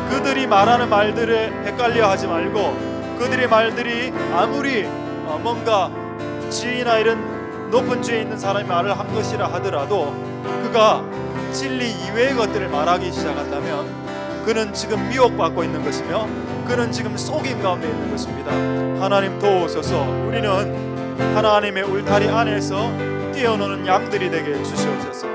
그들이 말하는 말들에 헷갈려 하지 말고, 그들의 말들이 아무리 뭔가 지위나 이런 높은 지위에 있는 사람이 말을 한 것이라 하더라도 그가 진리 이외의 것들을 말하기 시작한다면 그는 지금 미혹받고 있는 것이며 그는 지금 속임 가운데 있는 것입니다. 하나님 도우소서. 우리는 하나님의 울타리 안에서 뛰어노는 양들이 되게 주시옵소서.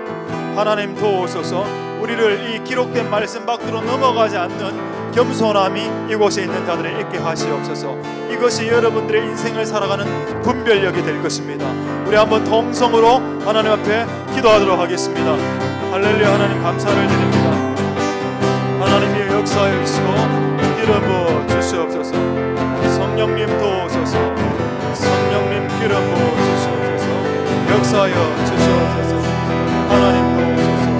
하나님 도우소서. 우리를 이 기록된 말씀 밖으로 넘어가지 않는 겸손함이 이곳에 있는 자들에 있게 하시옵소서. 이것이 여러분들의 인생을 살아가는 분별력이 될 것입니다. 우리 한번 통성으로 하나님 앞에 기도하도록 하겠습니다. 할렐루야. 하나님 감사를 드립니다. 하나님이 역사해 주시고 기름 부어 주시옵소서. 성령님 도우소서. 성령님 기름 부어 주시옵소서. 역사하여 주시옵소서. 하나님 도우소서.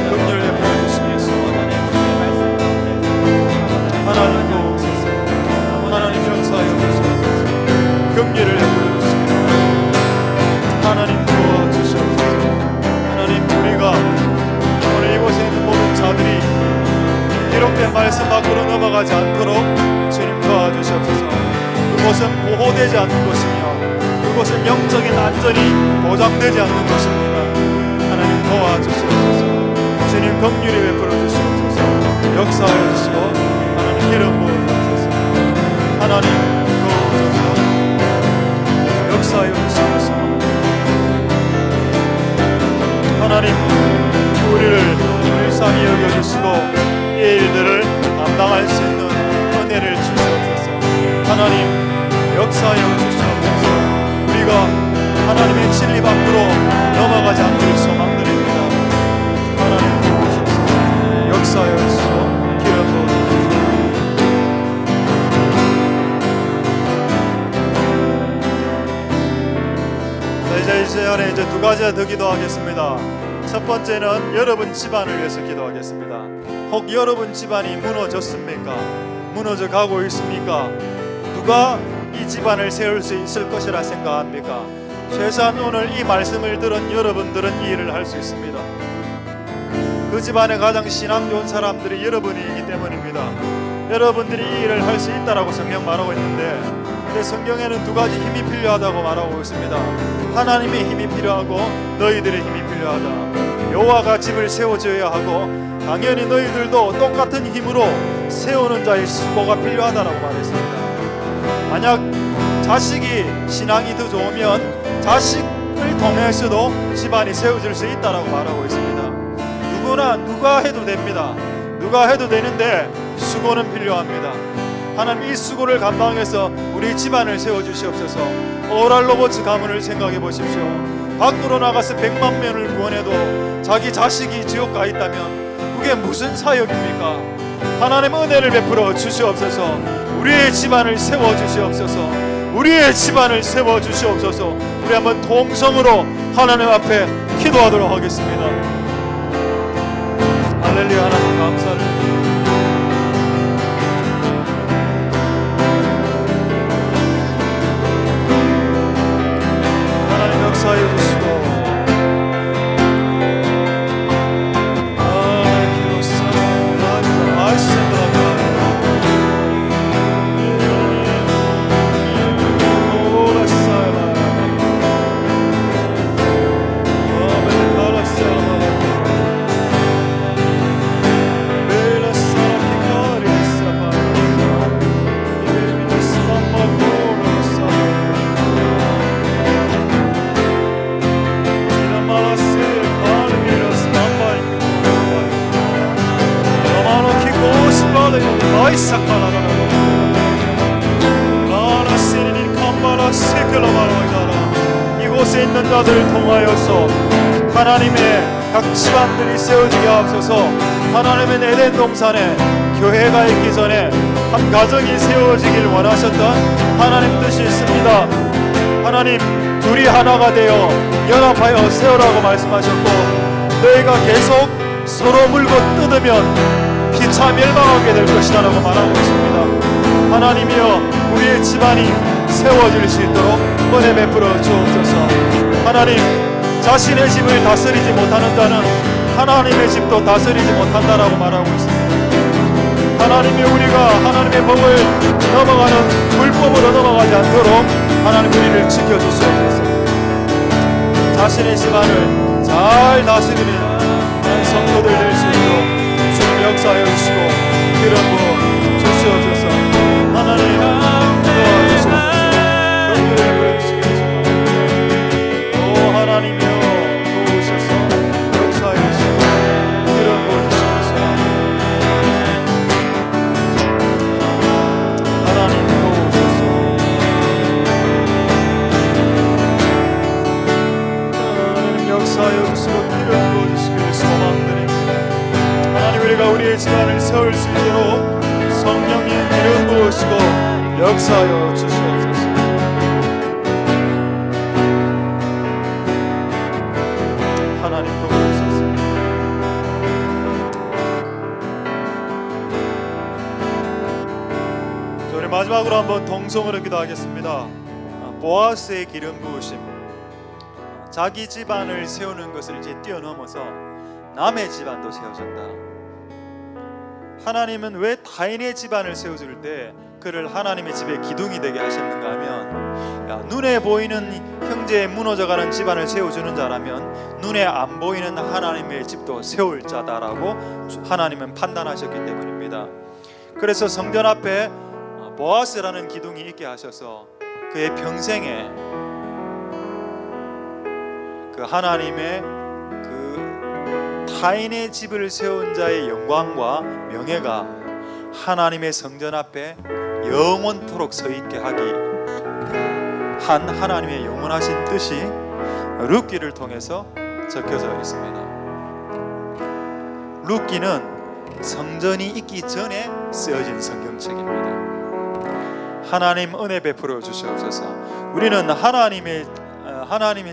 긍휼 베풀어 주시겠소. 하나님 도우소서. 하나님 역사하여 주시옵소서. 긍휼을 베풀어 주시겠소. 하나님 도와 주시옵소서. 하나님, 우리가 오늘 이곳에 있는 모든 자들이 기록된 말씀 밖으로 넘어가지 않도록 주님 도와주시옵소서. 그곳은 보호되지 않는 곳이며 그곳은 영적인 안전이 보장되지 않는 곳입니다. 하나님 도와주시옵소서. 주님 긍휼히 베풀어 주시옵소서. 역사하여 주시고 하나님 기름 부어 주옵소서. 하나님 도우소서. 역사하여 주시옵소서. 하나님, 우리를 불쌍히 여겨주시고 이 일들을 감당할 수 있는 은혜를 주시옵소서. 하나님 역사하여 주시옵소서. 우리가 하나님의 진리 밖으로 넘어가지 않기를 소망드립니다. 하나님 도우소서. 역사하여 주시고 기름 부어주시옵소서. 이 시간에 이제 두 가지 더 기도하겠습니다. 첫 번째는 여러분 집안을 위해서 기도하겠습니다. 혹 여러분 집안이 무너졌습니까? 무너져 가고 있습니까? 누가 이 집안을 세울 수 있을 것이라 생각합니까? 최소한 오늘 이 말씀을 들은 여러분들은 이 일을 할 수 있습니다. 그 집안에 가장 신앙 좋은 사람들이 여러분이기 때문입니다. 여러분들이 이 일을 할 수 있다라고 성경 말하고 있는데, 근데 성경에는 두 가지 힘이 필요하다고 말하고 있습니다. 하나님의 힘이 필요하고 너희들의 힘이 필요하다. 여호와가 집을 세워줘야 하고 당연히 너희들도 똑같은 힘으로 세우는 자의 수고가 필요하다라고 말했습니다. 만약 자식이 신앙이 더 좋으면 자식을 통해서도 집안이 세워질 수 있다라고 말하고 있습니다. 누가 해도 됩니다. 누가 해도 되는데 수고는 필요합니다. 하나님, 이 수고를 감당해서 우리 집안을 세워주시옵소서. 오랄로버츠 가문을 생각해 보십시오. 밖으로 나가서 100만 명을 구원해도 자기 자식이 지옥 가 있다면 그게 무슨 사역입니까? 하나님 은혜를 베풀어 주시옵소서. 우리의 집안을 세워주시옵소서. 우리의 집안을 세워주시옵소서. 우리 한번 통성으로 하나님 앞에 기도하도록 하겠습니다. 할렐루야. 하나님 감사를 드립니다. 역사해 주시고 선지자들을 통하여서 하나님의 각 집안들이 세워지게 하옵소서. 하나님의 에덴 동산에 교회가 있기 전에 한 가정이 세워지길 원하셨던 하나님 뜻이 있습니다. 하나님 둘이 하나가 되어 연합하여 세우라고 말씀하셨고, 너희가 계속 서로 물고 뜯으면 피차 멸망하게 될 것이다 라고 말하고 있습니다. 하나님이여, 우리의 집안이 세워질 수 있도록 은혜 베풀어 주옵소서. 하나님, 자신의 집을 다스리지 못하는 자는 하나님의 집도 다스리지 못한다라고 말하고 있습니다. 하나님이 우리가 하나님의 법을 넘어가는 불법으로 넘어가지 않도록 하나님 우리를 지켜주시옵소서. 자신의 집안을 잘 다스리는 성도들 될 수 있도록 주님 역사하여 주시고 기름 부어 주시옵소서. 하나님 도와주시옵소서. 경륜을 부어주시기 바랍니다. 오 하나님이여, 도우소서. 역사하여 주시고 기름 부어 주시옵소서. 하나님 도우소서. 하나님 역사하여 주시고 기름 부어 주시기를 소망드립니다. 하나님, 우리가 우리의 집안을 세울 수 있도록 성령님 기름 부으시고 역사하여 주시옵소서. 하나님 도우소서. 자, 우리 마지막으로 한번 동성으로 기도하겠습니다. 보아스의 기름 부으심. 자기 집안을 세우는 것을 이제 뛰어넘어서 남의 집안도 세워준다. 하나님은 왜 타인의 집안을 세워줄 때 그를 하나님의 집의 기둥이 되게 하셨는가 하면, 눈에 보이는 형제의 무너져가는 집안을 세워주는 자라면 눈에 안 보이는 하나님의 집도 세울 자다라고 하나님은 판단하셨기 때문입니다. 그래서 성전 앞에 보아스라는 기둥이 있게 하셔서 그의 평생에 그 하나님의 그 타인의 집을 세운 자의 영광과 명예가 하나님의 성전 앞에 영원토록 서 있게 하기 한 하나님의 영원하신 뜻이 룻기를 통해서 적혀져 있습니다. 룻기는 성전이 있기 전에 쓰여진 성경책입니다. 하나님 은혜 베풀어 주시옵소서. 우리는 하나님의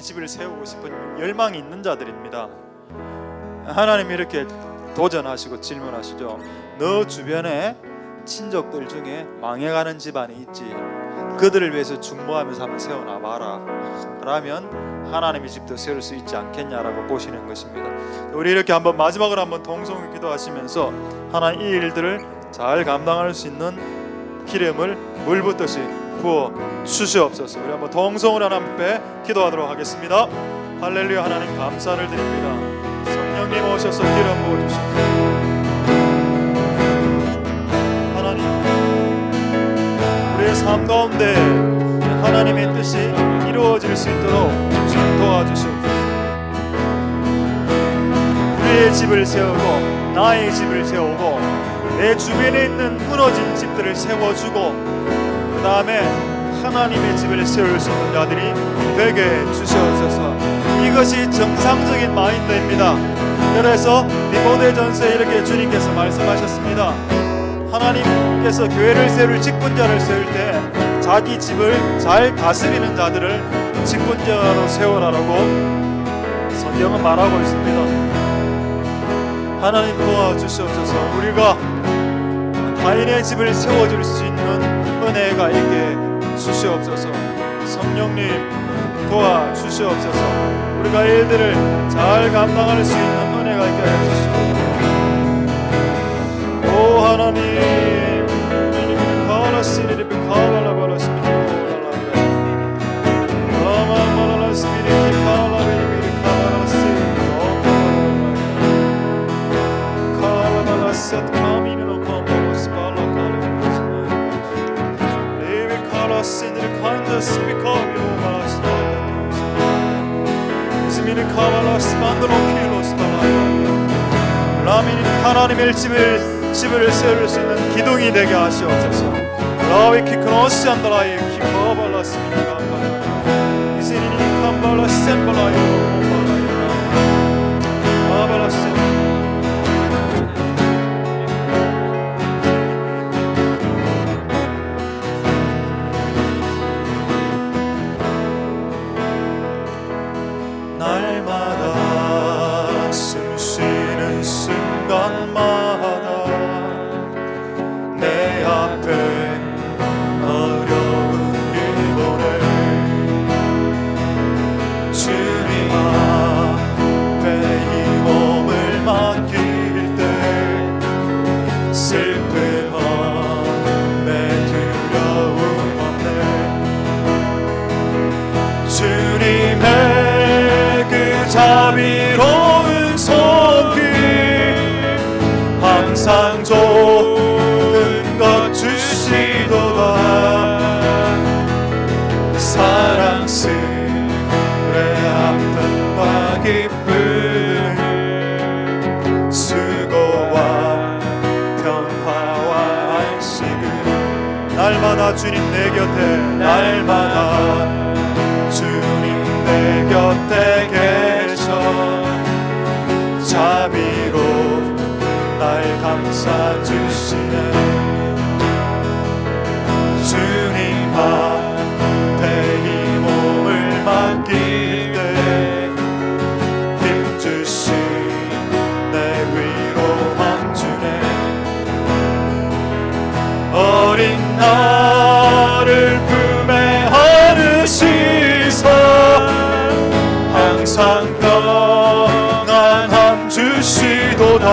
집을 세우고 싶은 열망이 있는 자들입니다. 하나님이 이렇게 도전하시고 질문하시죠. 너 주변에 친족들 중에 망해가는 집안이 있지, 그들을 위해서 중보하면서 한번 세워놔봐라 라면 하나님의 집도 세울 수 있지 않겠냐라고 보시는 것입니다. 우리 이렇게 한번 마지막으로 한번 동성을 기도하시면서 하나님 이 일들을 잘 감당할 수 있는 기름을 물 붓듯이 부어 주시옵소서. 우리 한번 동성으로 하나님 앞에 기도하도록 하겠습니다. 할렐루야. 하나님 감사를 드립니다. 성령님 오셔서 기름 부어주십시오. 하나님, 우리의 삶 가운데 하나님의 뜻이 이루어질 수 있도록 주님 도와주시옵소서. 우리의 집을 세우고 나의 집을 세우고 내 주변에 있는 무너진 집들을 세워주고 그 다음에 하나님의 집을 세울 수 있는 자들이 되게 주시옵소서. 이것이 정상적인 마인드입니다. 그래서 디모데전서에 이렇게 주님께서 말씀하셨습니다. 하나님께서 교회를 세울 직분자를 세울 때 자기 집을 잘 다스리는 자들을 직분자로 세워라라고 성경은 말하고 있습니다. 하나님 도와주시옵소서. 우리가 타인의 집을 세워줄 수 있는 은혜가 있게 주시옵소서. 성령님 도와주시옵소서. 우리가 일들을 잘 감당할 수 있는 은혜가 있게 하여 주시옵소서. 오 하나님, 하나님의 집을 세울 수 있는 기둥이 되게 하시옵소서. 라위 키크노스 안드라이 키커발라스미가 이세니니 캄발라 날마다 숨 쉬는 순간마다 내 앞에 어려운 일 보내 주님 앞에 이 몸을 맡길 때 슬픔 없네 두려움 없네 주님의 그 자비로운 손길 항상 좋은 것 주시도다 사랑스레 아픔과 기쁨 수고와 평화와 안식을 날마다 주님 내 곁에 날마다 주님 내 곁에 계셔 자비로 날 감싸주시네 주님 앞에 이 몸을 맡길 때 힘주신 내 위로함 주네 어린 나를 품에 안으시사 항상 평안함 주시도다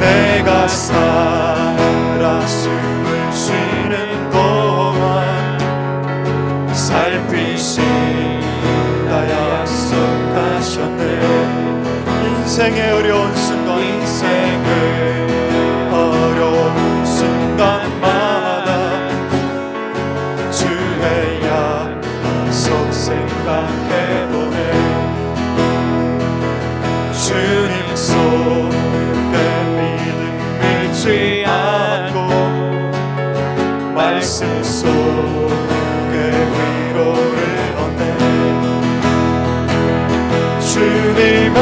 내가 살아 숨을 쉬는 동안 살피신다 약속하셨네 인생의 어려운 순간 인생의 어려운 순간마다 주의 약속 생각해보네 주님 속에 믿음 잃지 않고 말씀 속에 위로를 얻네 주님의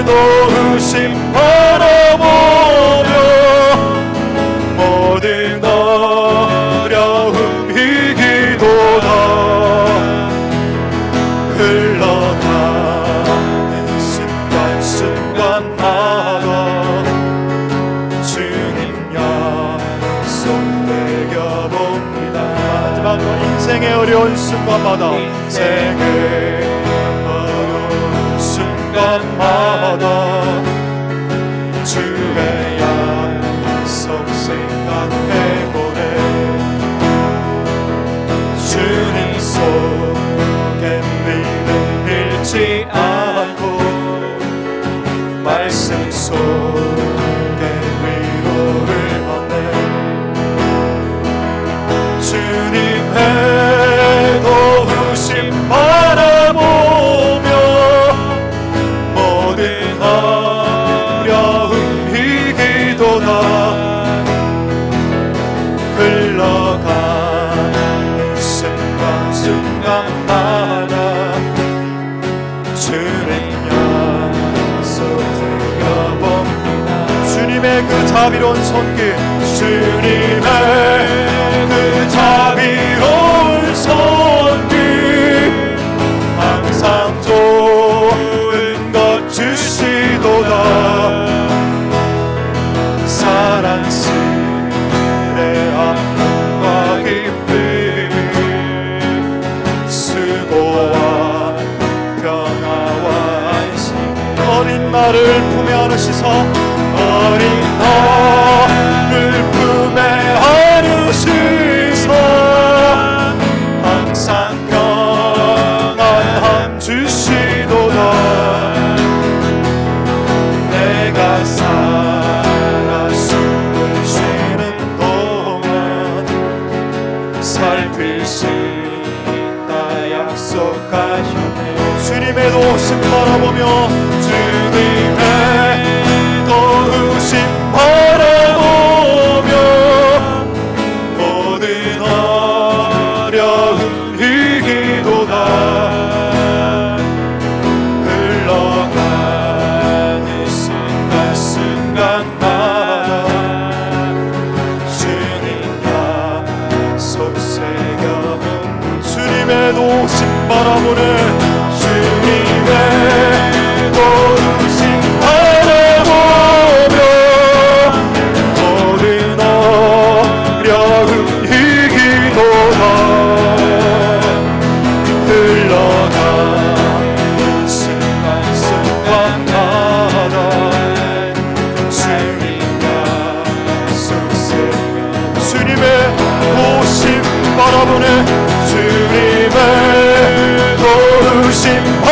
도우심 바라보며 모든 어려움 이기도다 흘러가는 순간순간마다 주님 약속 매겨봅니다 마지막으로 인생의 어려운 순간마다 인생의 어려운 순간마다 주의 약속 생각해보네 주님 속에 믿음 잃지 않고 말씀 속에 위로를 얻네 주님의 도우심 바라보며 모든 어려움 이기도다 흘러가는 순간순간마다 주님 약속 드려봅니다 주님의 그 자비로운 손길 주님의 그 자비로운 손길 항상 좋은 것 주시도다 사랑스레 아픔과 기쁨 수고와 평화와 안식 어린 나를 품에 안으시사 어린 나를 품에 안으시사 항상 평안함 주시도다 내가 살아 숨을 쉬는 동안 살피신다 약속하셨네 주님의 도우심 바라보며 주님의 도우심 바라보며 모든 어려움 이기 심판